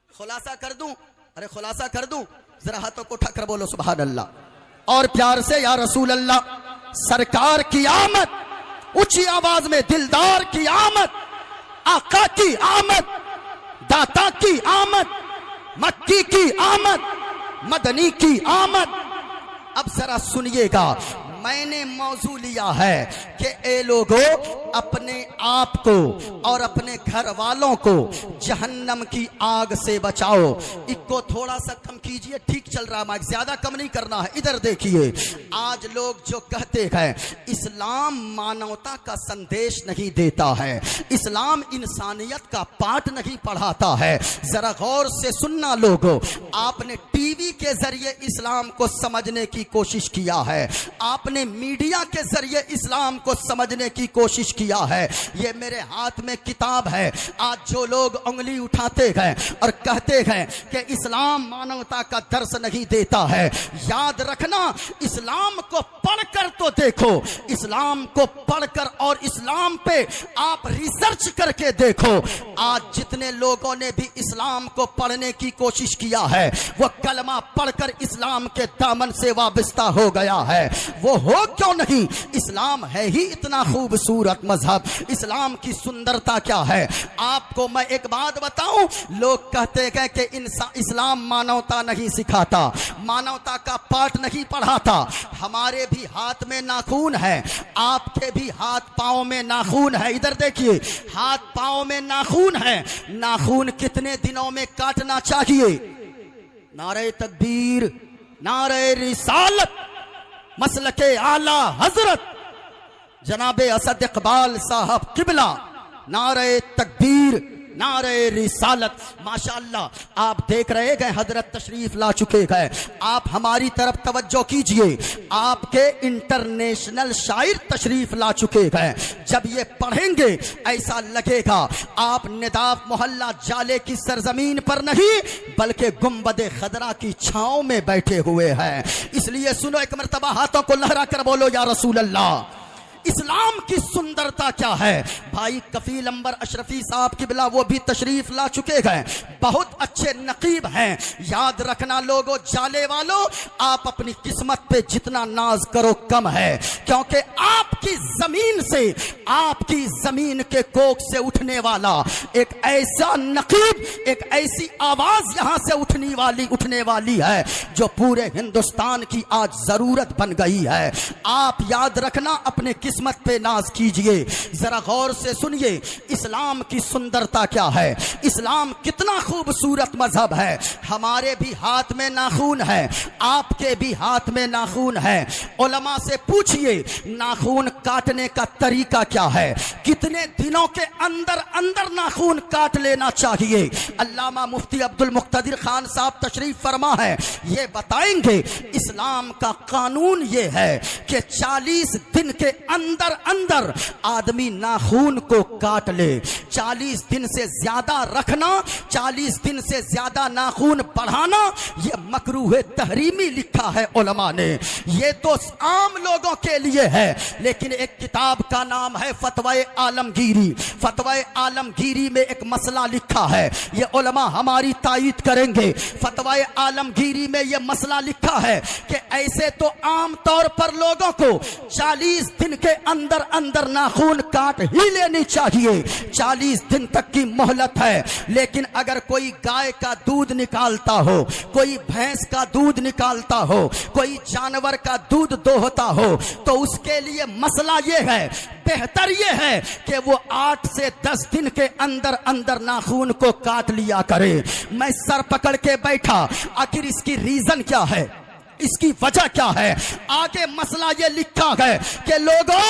खुलासा कर दूं, अरे खुलासा कर दूं, जरा हाथों को उठाकर बोलो सुभान अल्लाह और प्यार से या रसूल अल्लाह। सरकार की आमद, ऊंची आवाज में दिलदार की आमद, आका की आमद, दाता की आमद, मक्की की आमद, मदनी की आमद। अब जरा सुनिएगा, मैंने मौजू लिया है कि ए लोगों अपने आप को और अपने घर वालों को जहन्नम की आग से बचाओ। इसको थोड़ा सा कम कीजिए, ठीक चल रहा है, ज्यादा कम नहीं करना है। इधर देखिए, आज लोग जो कहते हैं इस्लाम मानवता का संदेश नहीं देता है, इस्लाम इंसानियत का पाठ नहीं पढ़ाता है, जरा गौर से सुनना लोगों। आपने टीवी के जरिए इस्लाम को समझने की कोशिश किया है, आपने मीडिया के जरिए इस्लाम को समझने की कोशिश किया है। ये मेरे हाथ में किताब है। आज जो लोग उंगली उठाते हैं और कहते हैं कि इस्लाम मानवता का दर्श नहीं देता है, याद रखना इस्लाम को पढ़कर तो देखो, इस्लाम को पढ़कर और इस्लाम पे आप रिसर्च करके देखो। आज जितने लोगों ने भी इस्लाम को पढ़ने की कोशिश किया है वो कलमा पढ़कर इस्लाम के दामन से वाबस्ता हो गया है। वो हो क्यों नहीं, इस्लाम है ही इतना खूबसूरत मजहब। इस्लाम की सुंदरता क्या है आपको मैं एक बात बताऊं। लोग कहते हैं कि इस्लाम मानवता नहीं सिखाता, मानवता का पाठ नहीं पढ़ाता। हमारे भी हाथ में नाखून है, आपके भी हाथ पांव में नाखून है। इधर देखिए, हाथ पांव में नाखून है। नाखून कितने दिनों में काटना चाहिए? नारे तकबीर, नारे रिसालत, मसलके आला हजरत जनाबे असद इकबाल साहब किबला, नारे तकबीर, नारे रिसालत। माशाअल्लाह आप देख रहे गए, हजरत तशरीफ ला चुके हैं। आप हमारी तरफ तवज्जो कीजिए, आपके इंटरनेशनल शायर तशरीफ ला चुके हैं। जब ये पढ़ेंगे ऐसा लगेगा आप निदाफ मोहल्ला जाले की सरजमीन पर नहीं बल्कि गुंबदे खदरा की छांव में बैठे हुए हैं। इसलिए सुनो, एक मर्तबा हाथों को लहरा कर बोलो या रसूल अल्लाह। इस्लाम की सुंदरता क्या है? भाई कफील अंबर अशरफी साहब किबला वो भी तशरीफ ला चुके हैं, बहुत अच्छे नकीब हैं। याद रखना लोगों, जाले वालों, आप अपनी किस्मत पे जितना नाज करो कम है, क्योंकि आपकी जमीन से, आपकी जमीन के कोख से उठने वाला एक ऐसा नकीब, एक ऐसी आवाज यहां से उठने वाली है जो पूरे हिंदुस्तान की आज जरूरत बन गई है। आप याद रखना, अपने किस्मत पे नाज कीजिए। जरा गौर से सुनिए, इस्लाम की सुंदरता क्या है, इस्लाम कितना खूबसूरत मजहब है। हमारे भी हाथ में नाखून है, आपके भी हाथ में नाखून है। उलमा से पूछिए नाखून काटने का तरीका क्या है, कितने दिनों के अंदर अंदर नाखून काट लेना चाहिए। अल्लामा मुफ्ती अब्दुल मुक्तदिर खान साहब तशरीफ फरमा है, ये बताएंगे इस्लाम का कानून ये है कि 40 दिन के अंदर अंदर आदमी नाखून को काट ले। 40 दिन से ज्यादा रखना, 40 दिन से ज्यादा नाखून बढ़ाना, यह मकरूह तहरीमी लिखा है उलमा ने। ये तो आम लोगों के लिए है, लेकिन एक किताब का नाम है फतवाए आलमगीरी। फतवाए आलमगीरी में एक मसला लिखा है, ये उलमा हमारी तायीद करेंगे। फतवाए आलमगीरी में यह मसला लिखा है कि ऐसे तो आम तौर पर लोगों को 40 दिन के अंदर अंदर नाखून काट ही लेनी चाहिए, 40 दिन तक की मोहलत है। लेकिन अगर कोई गाय का दूध निकालता हो, कोई भैंस का दूध निकालता हो, कोई जानवर का दूध दोहता हो, तो उसके लिए मसला यह है, बेहतर यह है कि वो 8 से 10 दिन के अंदर अंदर नाखून को काट लिया करे। मैं सर पकड़ के बैठा, आखिर इसकी रीजन क्या है? इसकी वजह क्या है? आगे मसला ये लिखा है कि लोगों,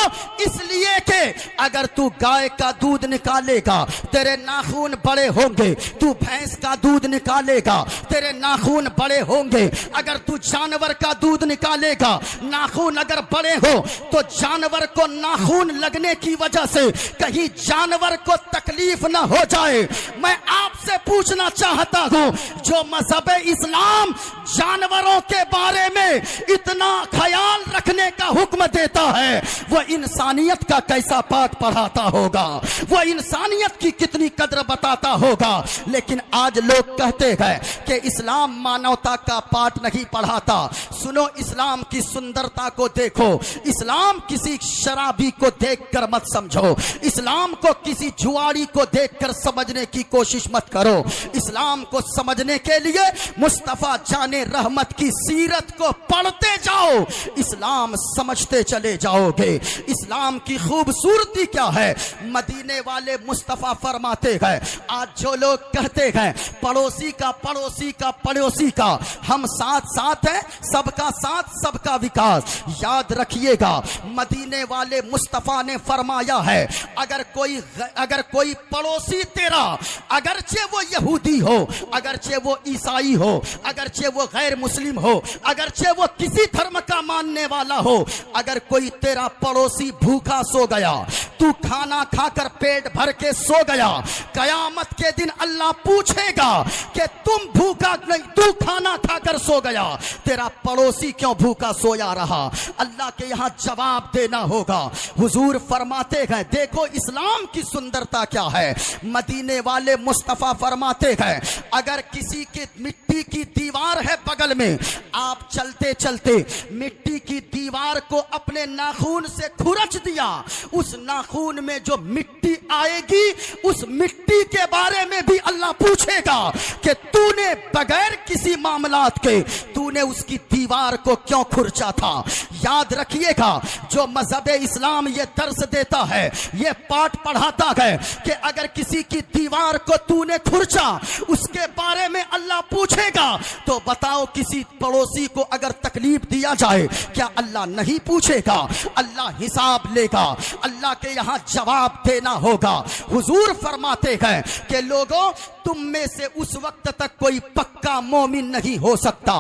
इसलिए कि अगर तू गाय का दूध निकालेगा तेरे नाखून बड़े होंगे, तू भैंस का दूध निकालेगा तेरे नाखून बड़े होंगे, अगर तू जानवर का दूध निकालेगा नाखून अगर बड़े हो तो जानवर को नाखून लगने की वजह से कहीं जानवर को तकलीफ ना हो जाए। मैं आपसे पूछना चाहता हूं, जो मजहब इस्लाम जानवरों के बारे में इतना ख्याल रखने का हुक्म देता है, वह इंसानियत का कैसा पाठ पढ़ाता होगा, वह इंसानियत की कितनी कद्र बताता होगा। लेकिन आज लोग कहते हैं कि इस्लाम मानवता का पाठ नहीं पढ़ाता। सुनो, इस्लाम की सुंदरता को देखो, इस्लाम किसी शराबी को देखकर मत समझो, इस्लाम को किसी जुआरी को देखकर समझने की कोशिश मत करो। इस्लाम को समझने के लिए मुस्तफा जाने रहमत की सीरत को पढ़ते जाओ, इस्लाम समझते चले जाओगे। इस्लाम की खूबसूरती क्या है? मदीने वाले मुस्तफा फरमाते हैं, आज जो लोग कहते हैं पड़ोसी का पड़ोसी का पड़ोसी का, हम साथ साथ हैं, सबका साथ सबका विकास। याद रखिएगा, मदीने वाले मुस्तफा ने फरमाया है, अगर कोई पड़ोसी तेरा, अगरचे वो यहूदी हो, अगरचे वो ईसाई हो, अगरचे वो गैर मुस्लिम हो, अगरचे वो किसी धर्म का मानने वाला हो, अगर कोई तेरा पड़ोसी भूखा सो गया, तू खाना खाकर पेट भर के सो गया, कयामत के दिन अल्लाह पूछेगा कि तुम भूखा नहीं, तू खाना खाकर सो गया, तेरा पड़ोसी क्यों भूखा सोया रहा? अल्लाह के यहां जवाब देना होगा। हुजूर फरमाते हैं, देखो इस्लाम की सुंदरता क्या है। मदीने वाले मुस्तफा फरमाते हैं, अगर किसी की मिट्टी की दीवार है बगल में, आप चलते चलते मिट्टी की दीवार को अपने नाखून से खुरच दिया, उस नाखून में जो मिट्टी आएगी उस मिट्टी के बारे में भी अल्लाह पूछेगा कि तूने बगैर किसी मामलात के तूने उसकी दीवार को क्यों खुरचा था। याद रखिएगा, जो मजहब इस्लाम ये दर्स देता है, ये पाठ पढ़ाता है कि अगर किसी की दीवार को तूने खुरचा, उसके बारे में अल्लाह पूछेगा। तो बताओ, किसी पड़ोसी को अगर तकलीफ दिया जाए, क्या अल्लाह नहीं पूछेगा? अल्लाह हिसाब लेगा, अल्लाह के यहां जवाब देना होगा। हुजूर फरमाते हैं कि लोगों, तुम में से उस वक्त तक कोई पक्का मोमिन नहीं हो सकता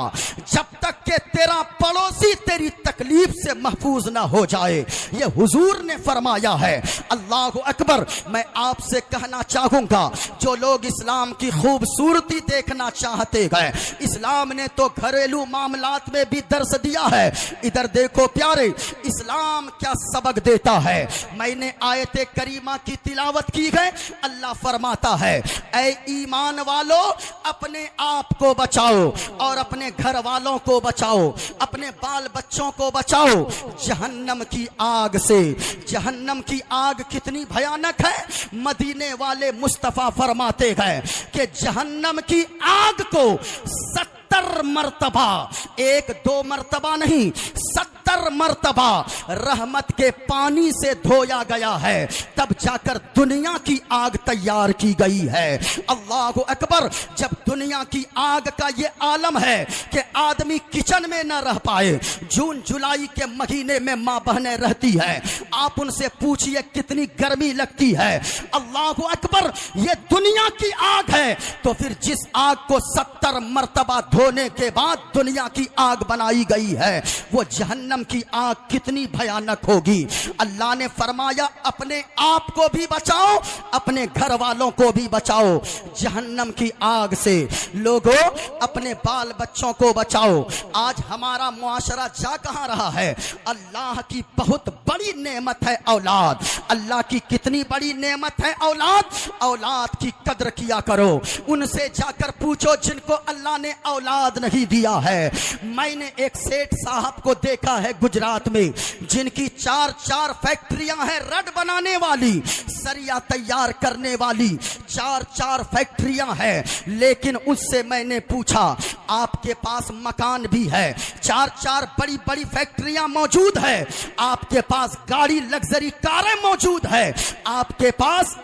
जब तक कि तेरा पड़ोसी तेरी तकलीफ से महफूज ना हो जाए। ये हुजूर ने फरमाया है। अल्लाह अकबर। मैं आपसे कहना चाहूंगा, जो लोग इस्लाम की खूबसूरती देखना चाहते हैं, इस्लाम ने तो घरेलू मामलात में भी दर्स दिया है। इधर देखो प्यारे, इस्लाम क्या सबक देता है। मैंने आयत करीमा की तिलावत की है। अल्लाह फरमाता है, ऐ ईमान वालों, अपने आप को बचाओ और अपने घर वालों को बचाओ, अपने बाल बच्चों को बचाओ जहन्नम की आग से। जहन्नम की आग कितनी भयानक है। मदीने वाले मुस्तफा फरमाते हैं कि जहन्नम की आग को 70 मर्तबा, 1-2 मर्तबा नहीं, 70 मर्तबा रहमत के पानी से धोया गया है, तब जाकर दुनिया की आग तैयार की गई है। अल्लाह अकबर। जब दुनिया की आग का ये आलम है कि आदमी किचन में न रह पाए, जून जुलाई के महीने में माँ बहनें रहती है, आप उनसे पूछिए कितनी गर्मी लगती है। अल्लाह अकबर। ये दुनिया की आग है, तो फिर जिस आग को 70 मर्तबा धोने के बाद दुनिया की आग बनाई गई है, वो जहन्नम की आग कितनी भयानक होगी। अल्लाह ने फरमाया, अपने आप को भी बचाओ, अपने घर वालों को भी बचाओ जहन्नम की आग से। लोगों, अपने बाल बच्चों को बचाओ। आज हमारा मुआशरा जा कहां रहा है? अल्लाह की बहुत बड़ी नेमत है औलाद। अल्लाह की कितनी बड़ी नेमत है औलाद। औलाद की कद्र किया करो। उनसे जाकर पूछो जिनको अल्लाह ने औलाद नहीं दिया है। मैंने एक सेठ साहब को देखा है गुजरात में, जिनकी 4-4 फैक्ट्रियां हैं रड बनाने वाली, सरिया तैयार करने वाली, 4-4 फैक्ट्रियां हैं। लेकिन उससे मैंने पूछा, आपके पास मकान भी है, 4-4 बड़ी बड़ी फैक्ट्रियां मौजूद है, आपके पास गाड़ी लग्जरी कारें मौजूद है, आपके पास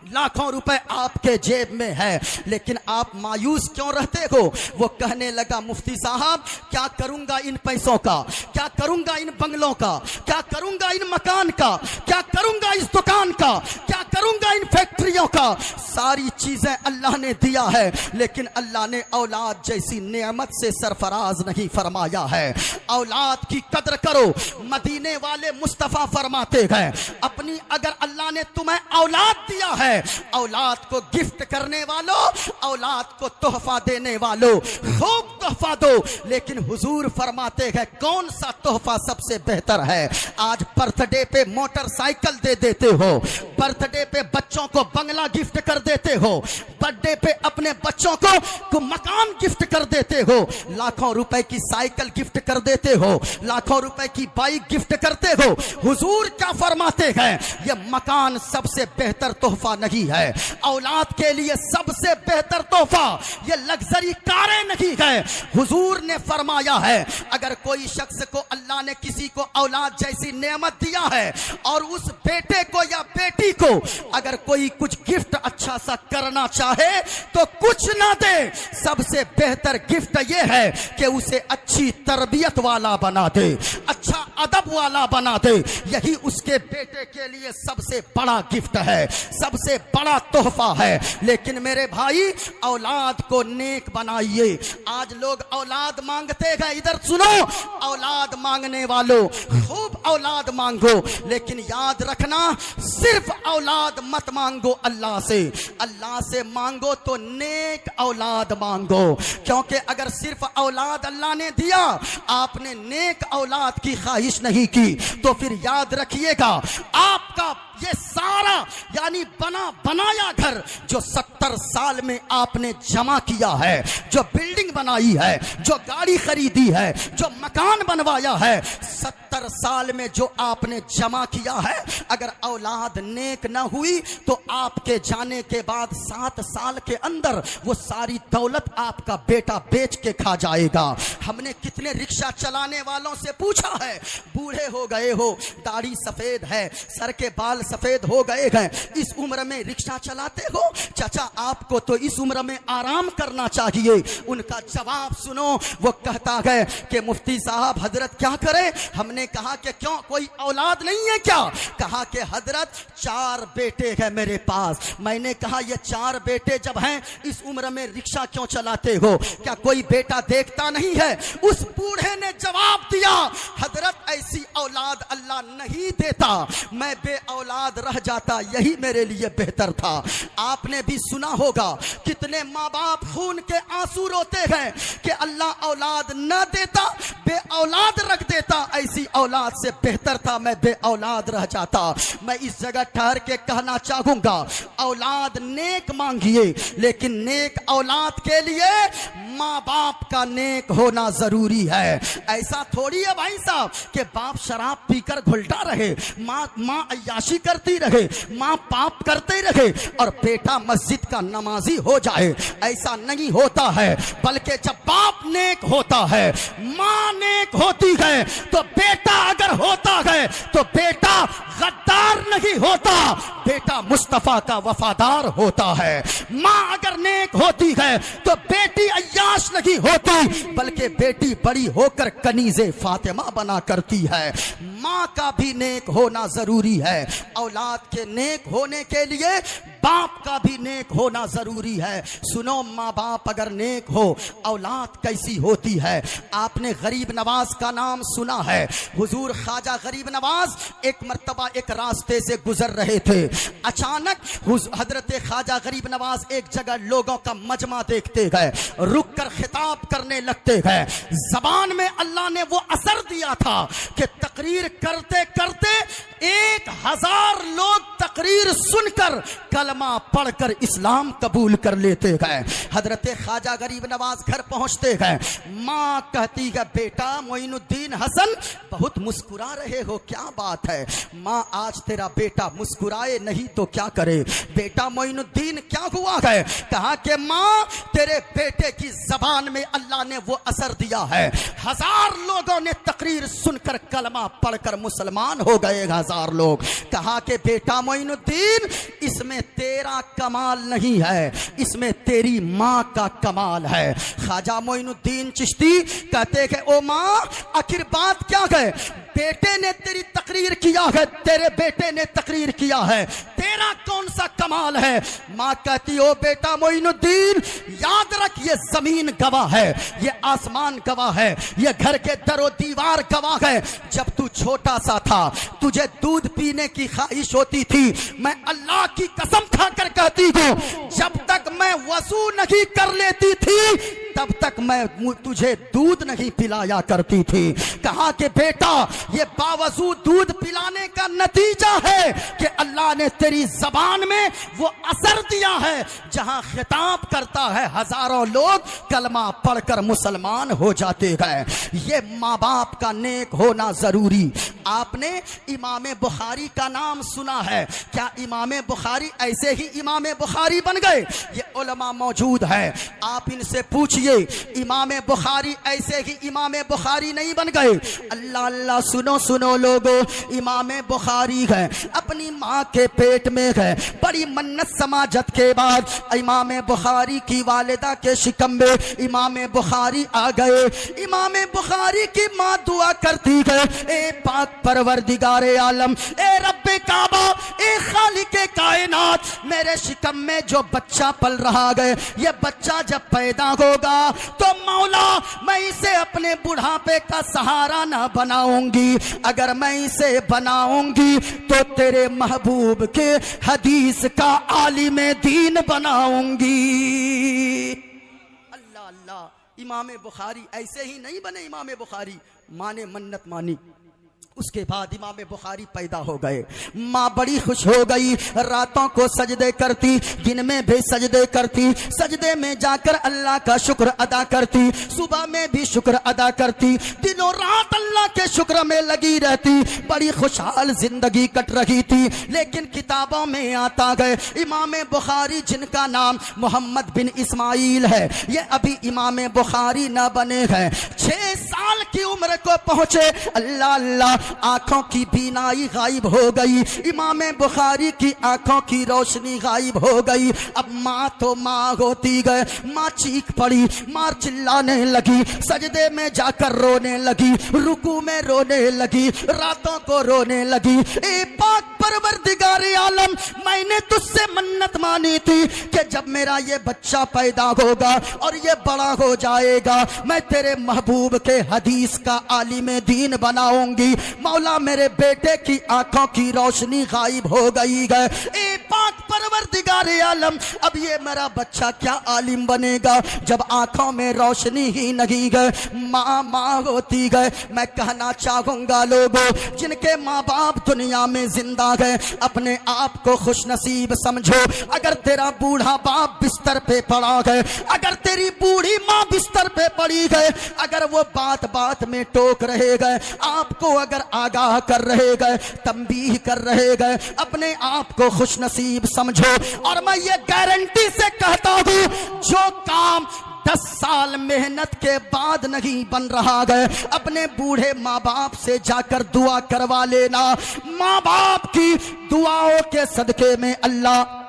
लाखों रुपए आपके जेब में है, लेकिन आप मायूस क्यों रहते हो? वो कहने लगा, मुफ्ती साहब क्या करूंगा इन पैसों का, क्या करूंगा इन बंगलों का, क्या करूंगा इन मकान का, क्या करूंगा इस दुकान का, क्या करूंगा इन फैक्ट्रियों का। सारी चीजें अल्लाह ने दिया है, लेकिन अल्लाह ने औलाद जैसी नेमत से सरफराज नहीं फरमाया है। औलाद की कदर करो। मदीने वाले मुस्तफा फरमाते हैं, अपनी अगर अल्लाह ने तुम्हें औलाद दिया है, औलाद को गिफ्ट करने वालों, औलाद को तोहफा देने वालों, खूब तोहफा दो। लेकिन हुजूर फरमाते हैं, कौन सा तोहफा सबसे बेहतर है? आज बर्थडे पे मोटरसाइकिल दे देते हो, बर्थडे पे बच्चों को बंगला गिफ्ट कर देते हो, बर्थडे पे अपने बच्चों को मकान गिफ्ट कर देते हो, लाखों रुपए की साइकिल गिफ्ट कर देते हो, लाखों रुपए की बाइक गिफ्ट करते हो। हुजूर क्या फरमाते हैं? ये मकान सबसे बेहतर तोहफा नहीं है। औलाद के लिए सबसे बेहतर तोहफा ये लग्जरी कारें नहीं है। हुजूर ने फरमाया है, अगर कोई शख्स को अल्लाह ने किसी को औलाद जैसी नेमत दिया है और उस बेटे को या बेटी को अगर कोई कुछ गिफ्ट अच्छा सा करना चाहे तो कुछ ना दे, सबसे बेहतर गिफ्ट यह है कि उसे अच्छी तरबियत वाला बना दे, अच्छा अदब वाला बना दे। यही उसके बेटे के लिए सबसे बड़ा गिफ्ट है, सबसे बड़ा तोहफा है। लेकिन मेरे भाई, औलाद को नेक बनाइए। आज लोग औलाद मांगते हैं, इधर सुनो, औलाद मांगने वालों खूब औलाद मांगो, लेकिन याद रखना सिर्फ औलाद मत मांगो अल्लाह से। अल्लाह से मांगो तो नेक औलाद मांगो, क्योंकि अगर सिर्फ औलाद अल्लाह ने दिया, आपने नेक औलाद की ख्वाहिश नहीं की, तो फिर याद रखिएगा आपका ये सारा यानी बनाया घर जो 70 साल में आपने जमा किया है, जो बिल्डिंग बनाई है, जो गाड़ी खरीदी है, जो मकान बनवाया है, 70 साल में जो आपने जमा किया है, अगर औलाद नेक ना हुई तो आपके जाने के बाद 7 साल के अंदर वो सारी दौलत आपका बेटा बेच के खा जाएगा। हमने कितने रिक्शा चलाने वालों से पूछा है, बूढ़े हो गए हो, दाढ़ी सफेद है, सर के बाल सफेद हो गए हैं, इस उम्र में रिक्शा चलाते हो? चाचा आपको तो इस उम्र में आराम करना चाहिए। उनका जवाब सुनो, वो कहता है कि मुफ्ती साहब हजरत क्या करें? हमने कहा कि क्यों, कोई औलाद नहीं है क्या? कहा कि हजरत 4 बेटे हैं मेरे पास। मैंने कहा ये 4 बेटे जब हैं, इस उम्र में रिक्शा क्यों चलाते हो? क्या कोई बेटा देखता नहीं है? उस बूढ़े ने जवाब दिया, हजरत ऐसी औलाद अल्लाह नहीं देता, मैं बे औलाद रह जाता, यही मेरे लिए बेहतर था। आपने भी सुना होगा कितने माँ बाप खून के आंसू रोते हैं कि अल्लाह औलाद न देता, बे औलाद रख देता, ऐसी औलाद से बेहतर था मैं बे औलाद रह जाता। मैं इस जगह ठहर के कहना चाहूंगा, औलाद नेक मांगिए, लेकिन नेक औलाद के लिए माँ बाप का नेक होना जरूरी है। ऐसा थोड़ी है भाई साहब कि बाप शराब पीकर घुलटा रहे, माँ अय्याशी करती रहे, माँ पाप करते रहे और बेटा मस्जिद का नमाजी हो जाए। ऐसा नहीं होता है, बल्कि जब बाप नेक होता है, माँ नेक होती है, तो बेटा अगर होता है तो बेटा गद्दार नहीं होता, बेटा मुस्तफा का वफादार होता है। माँ अगर नेक होती है तो बेटी अय्याश नहीं होती, बल्कि बेटी बड़ी होकर कनीज़े फातिमा बना करती है। माँ का भी नेक होना जरूरी है। औलाद के नेक होने के लिए बाप का भी नेक होना जरूरी है। सुनो, माँ बाप अगर नेक हो, औलाद कैसी होती है? आपने गरीब नवाज का नाम सुना है। हुजूर ख्वाजा गरीब नवाज एक मर्तबा एक रास्ते से गुजर रहे थे। अचानक हजरत ख्वाजा गरीब नवाज एक जगह लोगों का मजमा देखते गए, रुक कर खिताब करने लगते गए। जबान में अल्लाह ने वो असर दिया था कि तकरीर करते करते 1000 लोग तकरीर सुनकर कलमा पढ़कर इस्लाम कबूल कर लेते गए। हजरत ख्वाजा गरीब नवाज घर पहुंचते गए। माँ कहती है, बेटा मोइनुद्दीन हसन बहुत मुस्कुरा रहे हो, क्या बात है? माँ, आज तेरा बेटा मुस्कुराए नहीं तो क्या करे? बेटा मोइनुद्दीन क्या हुआ है? कहा कि माँ, तेरे बेटे की जबान में अल्लाह ने वो असर दिया है, 1000 लोगों ने तकरीर सुनकर कलमा पढ़कर मुसलमान हो गए। 1000 लोग। कहा कि बेटा मोइनुद्दीन मोइनुद्दीन, इसमें तेरा कमाल नहीं है, इसमें तेरी माँ का कमाल है। ख्वाजा मोइनुद्दीन चिश्ती कहते कि ओ माँ, आखिर बात क्या है? बेटे ने तेरी तकरीर किया है, तेरे बेटे ने तकरीर किया है, तेरा कौन सा कमाल है? माँ कहती, ओ बेटा मोइनुद्दीन, याद रख, ये जमीन गवाह है, ये आसमान गवाह है, ये घर के दरो दीवार गवाह है। जब तू छोटा सा था, तुझे दूध पीने की ख्वाहिश होती थी, मैं अल्लाह की कसम खाकर कहती हूँ, जब तक मैं वजू नहीं कर लेती थी तब तक मैं तुझे दूध नहीं पिलाया करती थी। कहा कि बेटा, ये बावजू दूध पिलाने का नतीजा है कि अल्लाह ने तेरी जबान में वो असर दिया है, जहां खिताब करता है हजारों लोग कलमा पढ़कर मुसलमान हो जाते हैं। ये माँ बाप का नेक होना जरूरी। आपने इमाम बुखारी का नाम सुना है, क्या इमाम बुखारी ऐसे ही इमाम बुखारी बन गए? ये उलमा मौजूद है, आप इनसे पूछिए, इमाम बुखारी ऐसे ही इमाम बुखारी नहीं बन गए। अल्लाह अल्लाह, सुनो सुनो लोगो, इमाम बुखारी है, अपनी माँ के पेट में है, बड़ी मन्नत समाजत के बाद इमाम बुखारी की वालिदा के शिकम में इमाम बुखारी आ गए। इमाम बुखारी की माँ दुआ करती है, ए पाक परवरदिगारे आलम, ए रब्बे काबा, ए खालिके कायनात, मेरे शिकम में जो बच्चा पल रहा है, ये बच्चा जब पैदा होगा तो मौला मैं इसे अपने बुढ़ापे का सहारा ना बनाऊंगी, अगर मैं इसे बनाऊंगी तो तेरे महबूब के हदीस का आलिम दीन बनाऊंगी। अल्लाह अल्लाह, इमाम बुखारी ऐसे ही नहीं बने। इमाम बुखारी माँ ने मन्नत मानी, उसके बाद इमाम बुखारी पैदा हो गए। माँ बड़ी खुश हो गई, रातों को सजदे करती, दिन में भी सजदे करती, सजदे में जाकर अल्लाह का शुक्र अदा करती, सुबह में भी शुक्र अदा करती, दिनों रात अल्लाह के शुक्र में लगी रहती, बड़ी खुशहाल जिंदगी कट रही थी। लेकिन किताबों में आता गए इमाम बुखारी, जिनका नाम मोहम्मद बिन इस्माइल है, ये अभी इमाम बुखारी न बने हैं। 6 साल की उम्र को पहुंचे, अल्लाह अल्लाह, आंखों की बीनाई गायब हो गई, इमाम बुखारी की आंखों की रोशनी गायब हो गई। अब माँ तो माँ होती गए, माँ चीख पड़ी, माँ चिल्लाने लगी, सजदे में जाकर रोने लगी, रुकू में रोने लगी, रातों को रोने लगी। ए पाक परवरदिगारे आलम, मैंने तुझसे मन्नत मानी थी कि जब मेरा ये बच्चा पैदा होगा और ये बड़ा हो जाएगा, मैं तेरे महबूब के हदीस का आलिम दीन बनाऊंगी। मौला, मेरे बेटे की आंखों की रोशनी गायब हो गई है। ए पाक परवरदिगारे आलम, अब ये मेरा बच्चा क्या आलिम बनेगा जब आंखों में रोशनी ही नहीं है। माँ माँ होती है। मैं कहना चाहूंगा लोगों, जिनके माँ बाप दुनिया में जिंदा है, अपने आप को खुश नसीब समझो। अगर तेरा बूढ़ा बाप बिस्तर पे पड़ा है, अगर तेरी बूढ़ी माँ बिस्तर पे पड़ी है, अगर वो बात बात में टोक रहे गए, आपको अगर आगाह कर रहे गए, तंबीह कर रहे गए, अपने आप को खुश नसीब समझो। और मैं ये गारंटी से कहता हूं, जो काम 10 साल मेहनत के बाद नहीं बन रहा है, अपने बूढ़े माँ बाप से जाकर दुआ करवा लेना। माँ बाप की दुआओं के सदके में अल्लाह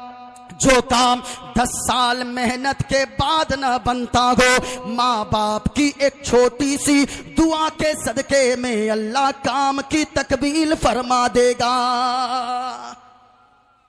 जो काम 10 साल मेहनत के बाद न बनता हो, माँ बाप की एक छोटी सी दुआ के सदके में अल्लाह काम की तकमील फरमा देगा।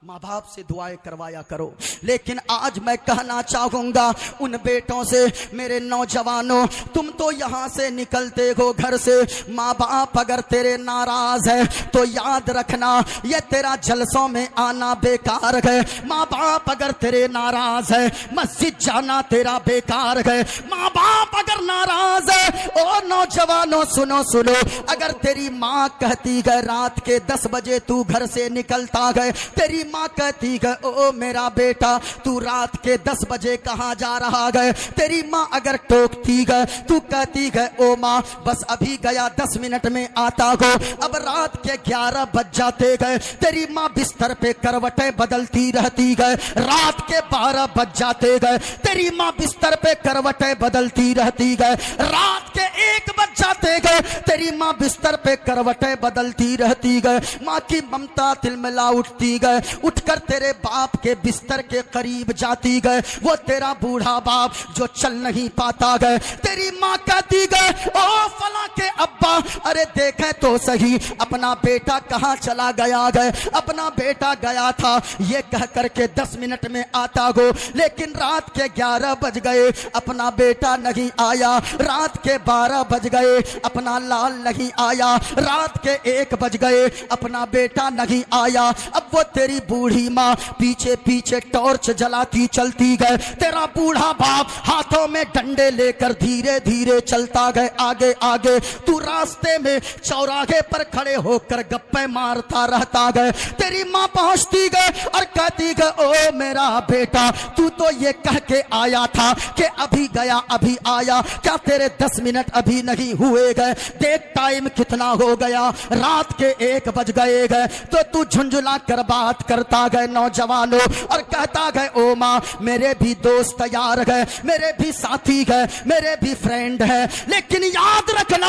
माँ बाप से दुआएं करवाया करो। लेकिन आज मैं कहना चाहूंगा उन बेटों से, मेरे नौजवानों, तुम तो यहाँ से निकलते हो घर से, माँ बाप अगर तेरे नाराज है तो याद रखना ये तेरा जलसों में आना बेकार है। माँ बाप अगर तेरे नाराज है, मस्जिद जाना तेरा बेकार है। माँ बाप अगर नाराज है, ओ नौजवानों सुनो सुनो, अगर तेरी माँ कहती है रात के 10 बजे तू घर से निकलता है, तेरी माँ कहती है ओ मेरा बेटा तू रात के 10 बजे कहाँ जा रहा है, तेरी माँ अगर टोकती है, तू कहती है ओ माँ बस अभी गया 10 मिनट में आता हो, अब रात के 11 बज जाते गए, तेरी माँ बिस्तर पे करवटें बदलती रहती है, रात के 12 बज जाते गए, तेरी माँ बिस्तर पे करवटें बदलती रहती है, रात के 1 बज जाते गए, तेरी माँ बिस्तर पे करवटें बदलती रहती है। माँ की ममता तिलमिला उठती है, उठकर तेरे बाप के बिस्तर के करीब जाती गए। वो तेरा बूढ़ा बाप जो चल नहीं पाता गए, तेरी माँ कहती गए ओ फला के अब्बा, अरे देखे तो सही अपना बेटा कहाँ चला गया गए। अपना बेटा गया था ये कह करके 10 मिनट में आता गो, लेकिन रात के 11 बज गए अपना बेटा नहीं आया। रात के 12 बज गए अपना लाल नहीं आया। रात के 1 बज गए अपना बेटा नहीं आया। अब वो तेरी बूढ़ी माँ पीछे पीछे टॉर्च जलाती चलती गए। तेरा बूढ़ा बाप हाथों में डंडे लेकर धीरे धीरे चलता गए आगे आगे। तू रास्ते में चौराहे पर खड़े होकर गप्पे मारता रहता गए। तेरी माँ पहुंचती गए और कहती गए ओ मेरा बेटा, तू तो ये कह के आया था कि अभी गया अभी आया, क्या तेरे 10 मिनट अभी नहीं हुए गए? देख टाइम कितना हो गया, रात के 1 बज गए गए। तो तू झुंझुला कर बात करता गए नौजवानों और कहता गए ओ माँ मेरे भी दोस्त तैयार गए, मेरे भी साथी गए, मेरे भी फ्रेंड है, लेकिन याद रखना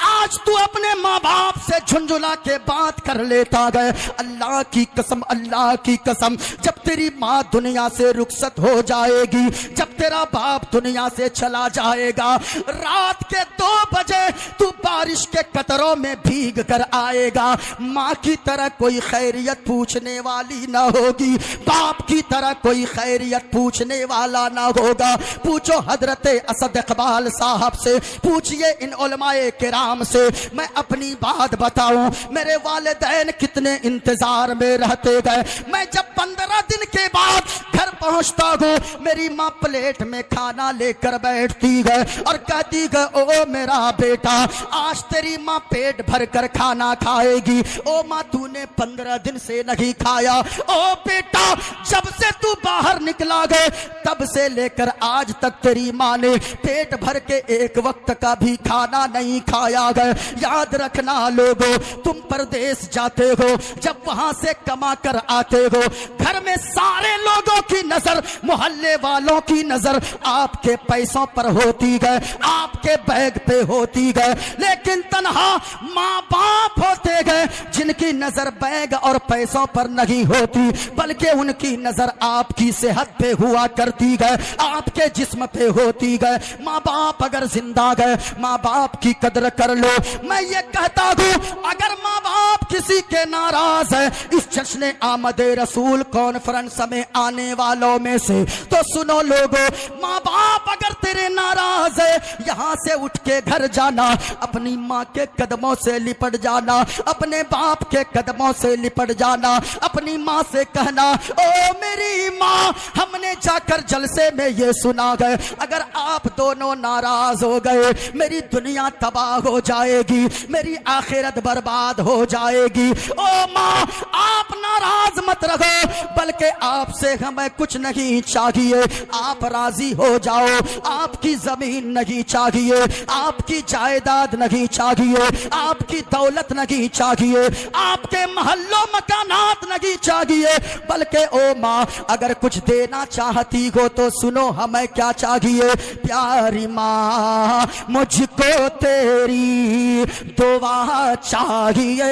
आज तू अपने माँ बाप से झुंझुला के बात कर लेता गए। अल्लाह की कसम, अल्लाह की कसम, जब तेरी माँ दुनिया से रुखसत हो जाएगी, जब तेरा बाप दुनिया से चला जाएगा, रात के 2 बजे तू बारिश के कतरों में भीग कर आएगा। माँ की तरह कोई खैरियत पूछने वाली ना होगी, बाप की तरह कोई खैरियत पूछने वाला ना होगा। पूछो हजरत असद इकबाल साहब से, पूछिए इन उलमाए किराम से। मैं अपनी बात बताऊं, मेरे वालिदैन कितने इंतजार में रहते गए। मैं जब 15 दिन के बाद घर पहुंचता हूँ, मेरी माँ प्लेट में खाना लेकर बैठती गए और कहती गए ओ मेरा बेटा आज तेरी माँ पेट भर कर खाना खाएगी। ओ माँ तूने 15 दिन से नहीं खाया। ओ बेटा जब से तू बाहर निकला गए तब से लेकर आज तक तेरी माँ ने पेट भर के एक वक्त का भी खाना नहीं खाया गए। याद रखना लोगों, तुम परदेश जाते हो, जब वहां से कमा कर आते हो, घर में सारे लोगों की नजर, मोहल्ले वालों की नजर आपके पैसों पर होती गए, आपके बैग पे होती गए, लेकिन तन्हा माँ बाप होते गए जिनकी नजर बैग और पैसों पर नहीं होती, बल्कि उनकी नजर आपकी सेहत पे हुआ करती गए, आपके जिस्म पे होती गए। माँ बाप अगर जिंदा गए, माँ बाप की कदर कर लो। मैं ये कहता हूँ अगर माँ बाप किसी के नाराज है इस जश्न आमद रसूल कॉन्फ्रेंस में आने वालों में से, तो सुनो लोगों, माँ बाप अगर तेरे नाराज है, यहाँ से उठ के घर जाना, अपनी माँ के कदमों से लिपट जाना, अपने बाप के कदमों से लिपट जाना, अपनी माँ से कहना ओ मेरी माँ, हमने जाकर जलसे में ये सुना गए, अगर आप दोनों नाराज हो गए मेरी दुनिया तबाह हो जाएगी, मेरी आखिरत बर्बाद हो जाएगी। ओ माँ आप नाराज मत रहो, बल्कि आपसे हमें कुछ नहीं चाहिए, आप राजी हो जाओ। आपकी जमीन नहीं चाहिए, आपकी जायदाद नहीं चाहिए, आपकी दौलत नहीं चाहिए, आपके महल्लों मकानात नहीं चाहिए, बल्कि ओ माँ अगर कुछ देना चाहती हो तो सुनो हमें क्या चाहिए। प्यारी माँ मुझको तेरी दुआ चाहिए।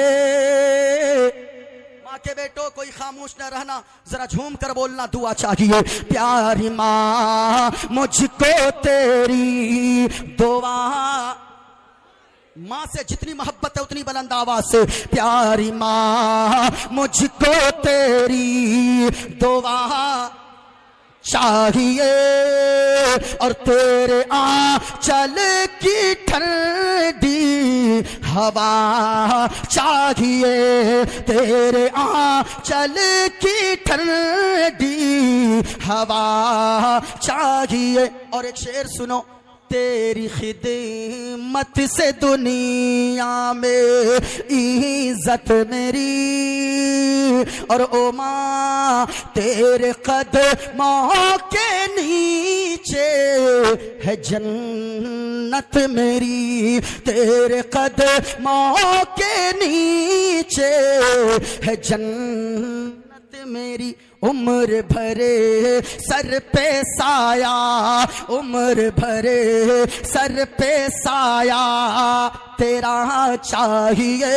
माँ के बेटो कोई खामोश न रहना, जरा झूम कर बोलना दुआ चाहिए। प्यारी माँ मुझको तेरी दुआ, माँ से जितनी मोहब्बत है उतनी बुलंद आवाज से, प्यारी माँ मुझको तेरी दुआ चाहिए और तेरे आंचल की ठंडी हवा चाहिए, तेरे आंचल की ठंडी हवा चाहिए। और एक शेर सुनो, तेरी खिदमत से दुनिया में इज्जत मेरी, और ओ माँ तेरे कदमों के नीचे है जन्नत मेरी, तेरे कदमों के नीचे है जन्नत मेरी उम्र भरे सर पे साया, उम्र भरे सर पे साया तेरा चाहिए।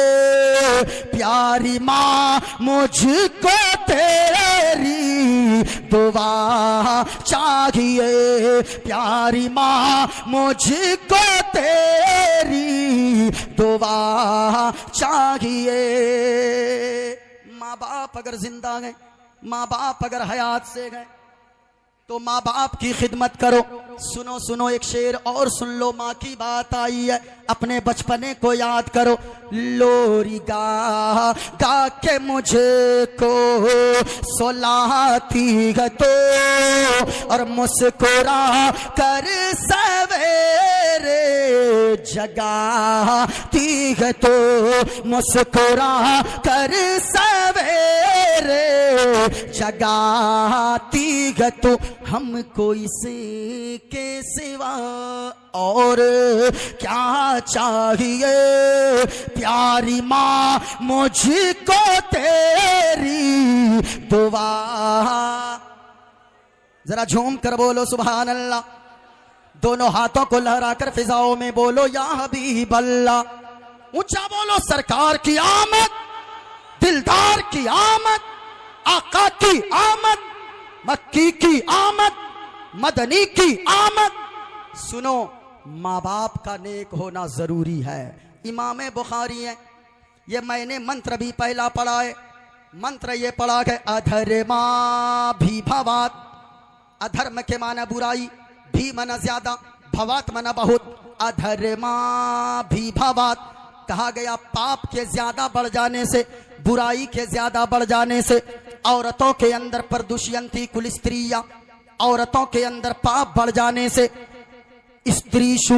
प्यारी माँ मुझको तेरी दुआ चाहिए, प्यारी माँ मुझको तेरी दुआ चाहिए। माँ बाप अगर जिंदा गए, माँ बाप अगर हयात से गए तो माँ बाप की खिदमत करो। सुनो सुनो एक शेर और सुन लो, माँ की बात आई है, अपने बचपने को याद करो। लोरी गा गा के मुझे को सुलाती है तो, और मुस्कुरा कर सवेरे जगाती है तो, मुस्कुरा कर सवेरे जगाती है तो। हमको इसे के सिवा और क्या चाहिए। प्यारी माँ मुझको तेरी दुआ। जरा झूम कर बोलो सुभान अल्लाह। दोनों हाथों को लहराकर फिजाओं में बोलो या हबीब अल्लाह। ऊंचा बोलो सरकार की आमद, दिलदार की आमद, आका की आमद, मक्की की आमद, मदनी की आमद। सुनो, माँ बाप का नेक होना जरूरी है। इमाम बुखारी है, ये मैंने मंत्र भी पहला पढ़ा है। मंत्र ये पढ़ा है अधर्मा भी भवात। अधर्म के माना बुराई, भी मना ज्यादा, भवात मना बहुत। अधर्मा भी भवात कहा गया पाप के ज्यादा बढ़ जाने से, बुराई के ज्यादा बढ़ जाने से औरतों के अंदर प्रदुष्यंती कुल स्त्रियां, औरतों के अंदर पाप बढ़ जाने से स्त्रीषु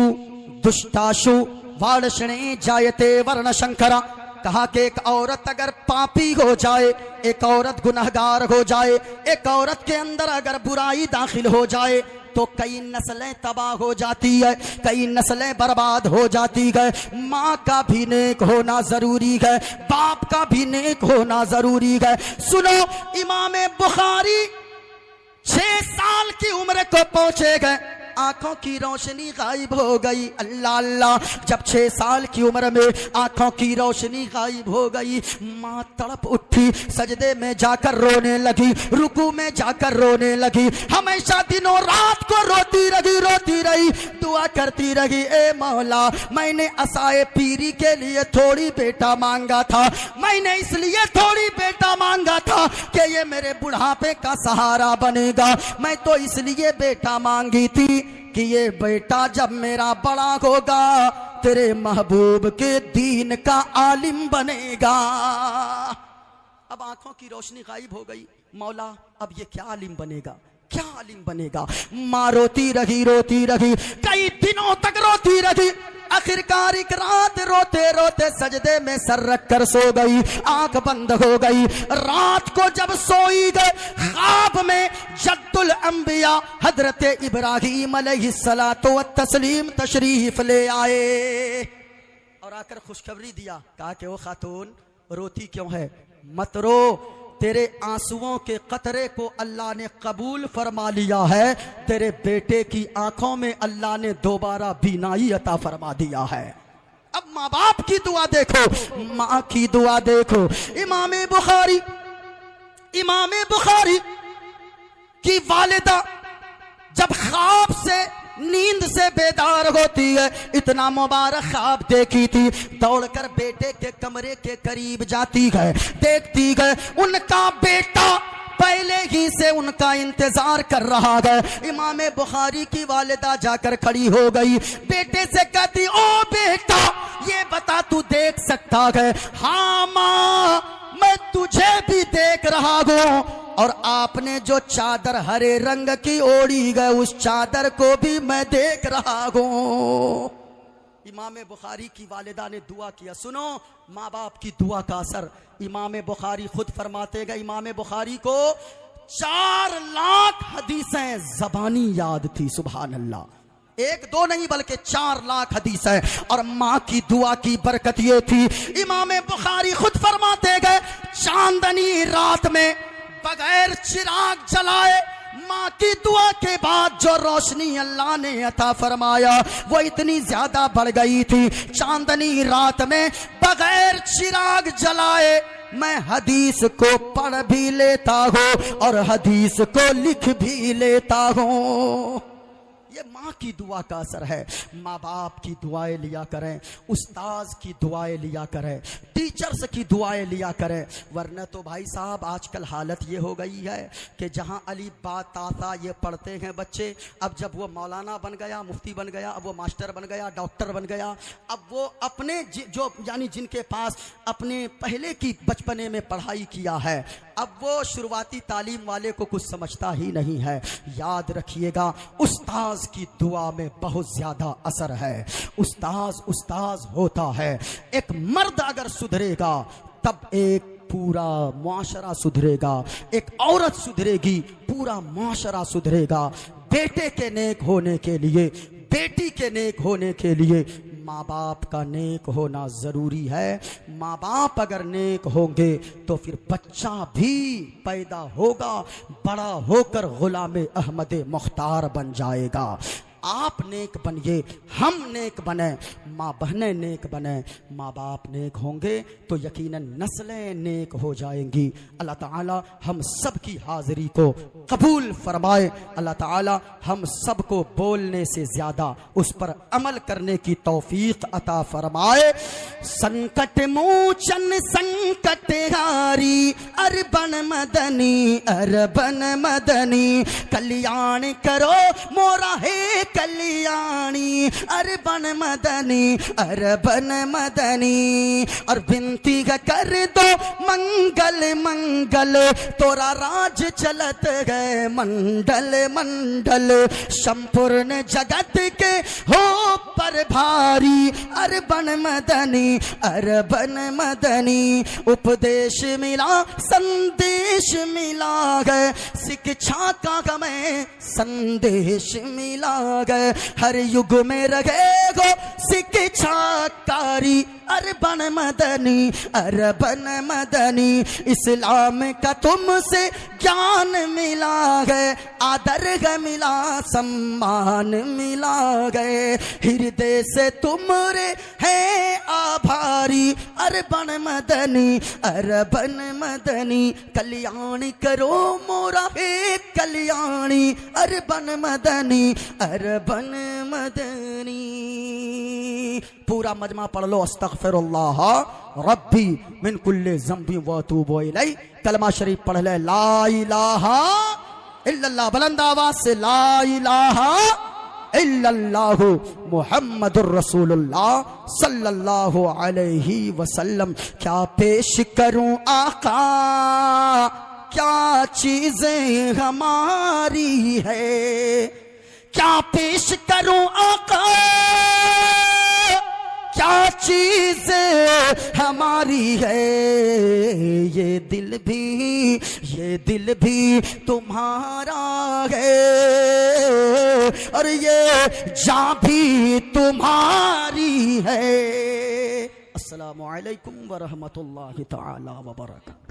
दुष्टाशु वार्षणे जायते वर्ण शंकरा। कहा कि एक औरत अगर पापी हो जाए, एक औरत गुनहगार हो जाए, एक औरत के अंदर अगर बुराई दाखिल हो जाए तो कई नस्लें तबाह हो जाती है, कई नस्लें बर्बाद हो जाती है। माँ का भी नेक होना जरूरी है, बाप का भी नेक होना जरूरी है। सुनो, इमाम बुखारी 6 साल की उम्र को पहुंचे गए, आंखों की रोशनी गायब हो गई। अल्लाह अल्लाह, जब 6 साल की उम्र में आंखों की रोशनी गायब हो गई, माँ तड़प उठी, सजदे में जाकर रोने लगी, रुकू में जाकर रोने लगी। हमेशा दिनों रात को रोती रही, दुआ करती रही, ए मौला मैंने असाए पीरी के लिए थोड़ी बेटा मांगा था, मैंने इसलिए थोड़ी बेटा मांगा था कि ये मेरे बुढ़ापे का सहारा बनेगा। मैं तो इसलिए बेटा मांगी थी कि ये बेटा जब मेरा बड़ा होगा तेरे महबूब के दीन का आलिम बनेगा। अब आंखों की रोशनी गायब हो गई, मौला अब ये क्या आलिम बनेगा, क्या आलिम बनेगा। माँ रोती रही, कई दिनों तक रोती रही। आखिरकार एक रात रोते रोते सजदे में सर रख कर सो गई, आंख बंद हो गई। रात को जब सोई गए, ख्वाब में जद्दुल अंबिया हजरत इब्राहीम अलैहिस्सलातु व तस्लीम तशरीफ ले आए और आकर खुशखबरी दिया। कहा कि वो खातून रोती क्यों है, मत रो, तेरे आंसुओं के कतरे को अल्लाह ने कबूल फरमा लिया है, तेरे बेटे की आंखों में अल्लाह ने दोबारा बीनाई अता फरमा दिया है। अब माँ बाप की दुआ देखो, माँ की दुआ देखो। इमाम बुखारी की वालिदा जब ख्वाब से, नींद से बेदार होती है, इतना मुबारक ख्वाब देखी थी, दौड़कर बेटे के कमरे के करीब जाती है, देखती है उनका बेटा पहले ही से उनका इंतजार कर रहा है। इमाम बुखारी की वालिदा जाकर खड़ी हो गई, बेटे से कहती, ओ बेटा ये बता तू देख सकता है? हाँ माँ, मैं तुझे भी देख रहा हूँ, और आपने जो चादर हरे रंग की ओढ़ी है उस चादर को भी मैं देख रहा हूँ। इमाम बुखारी की वालिदा ने दुआ किया। सुनो माँ बाप की दुआ का असर। इमाम बुखारी खुद फरमाते गए, इमाम बुखारी को 4 लाख हदीसें ज़बानी याद थी। सुभान अल्लाह, 1-2 नहीं बल्कि 4 लाख हदीस है। और माँ की दुआ की बरकत ये थी, इमाम बुखारी खुद फरमाते गए, चांदनी रात में बगैर चिराग जलाए माँ की दुआ के बाद जो रोशनी अल्लाह ने अता फरमाया वो इतनी ज्यादा बढ़ गई थी। चांदनी रात में बगैर चिराग जलाए मैं हदीस को पढ़ भी लेता हूँ और हदीस को लिख भी लेता हूँ। ये माँ की दुआ का असर है। माँ बाप की दुआएं लिया करें, उस्ताज की दुआएं लिया करें, टीचर्स की दुआएं लिया करें। वरना तो भाई साहब आजकल हालत ये हो गई है कि जहाँ अली बा ताता ये पढ़ते हैं बच्चे, अब जब वो मौलाना बन गया, मुफ्ती बन गया, अब वो मास्टर बन गया, डॉक्टर बन गया, अब वो अपने जो यानी जिनके पास अपने पहले की बचपने में पढ़ाई किया है, अब वो शुरुआती तालीम वाले को कुछ समझता ही नहीं है। याद रखिएगा उस्ताज की दुआ में बहुत ज्यादा असर है। उस्ताज होता है। एक मर्द अगर सुधरेगा तब एक पूरा मुआशरा सुधरेगा, एक औरत सुधरेगी पूरा मुआशरा सुधरेगा। बेटे के नेक होने के लिए, बेटी के नेक होने के लिए माँ बाप का नेक होना जरूरी है। माँ बाप अगर नेक होंगे तो फिर बच्चा भी पैदा होगा, बड़ा होकर गुलाम अहमद मुख्तार बन जाएगा। आप नेक बनिए, हम नेक बने, माँ बहनें नेक बने, माँ बाप नेक होंगे तो यकीनन नस्लें नेक हो जाएंगी। अल्लाह ताला हम सब की हाजिरी को कबूल फरमाए। अल्लाह ताला हम सब को बोलने से ज्यादा उस पर अमल करने की तौफीक अता फरमाए। संकट मोचन संकट हारी अरबन मदनी, अरबन मदनी, कल्याण करो मोरा है कल्याणी, अरबन मदनी, अरबन मदनी। और विनती कर दो मंगल मंगल, तोरा राज चलत गए मंडल मंडल, संपूर्ण जगत के हो पर भारी, अरबन मदनी, अरबन मदनी। उपदेश मिला संदेश मिला गए, शिक्षा का हमें संदेश मिला गए। हर युग में रहेगो शिक्षाकारी, अरबन मदनी, अरबन मदनी। इस्लाम का तुमसे ज्ञान मिला गए, आदर मिला, सम्मान मिला गए। हृदय से तुमरे हैं आभारी, अरबन मदनी, अरबन मदनी। कल्याण करो मोरा हे कल्याणी, अरबन मदनी, अरबन मदनी। पूरा मजमा पढ़ लो। अस्तगफिरुल्लाह रब्बी मिन कुल्ले ज़ंबी व अतूबु इलैह। कलमा शरीफ पढ़ ले, ला इलाहा इल्लल्लाह। बुलंद आवाज से ला इलाहा इल्लल्लाह मुहम्मदुर रसूलुल्लाह सल्लल्लाहु अलैहि वसल्लम। क्या पेश करूं आका, क्या चीजें हमारी है, क्या पेश करूं आका, क्या चीज हमारी है। ये दिल भी तुम्हारा है और ये जान भी तुम्हारी है। अस्सलामु अलैकुम व रहमतुल्लाहि तआला व बरकातहू।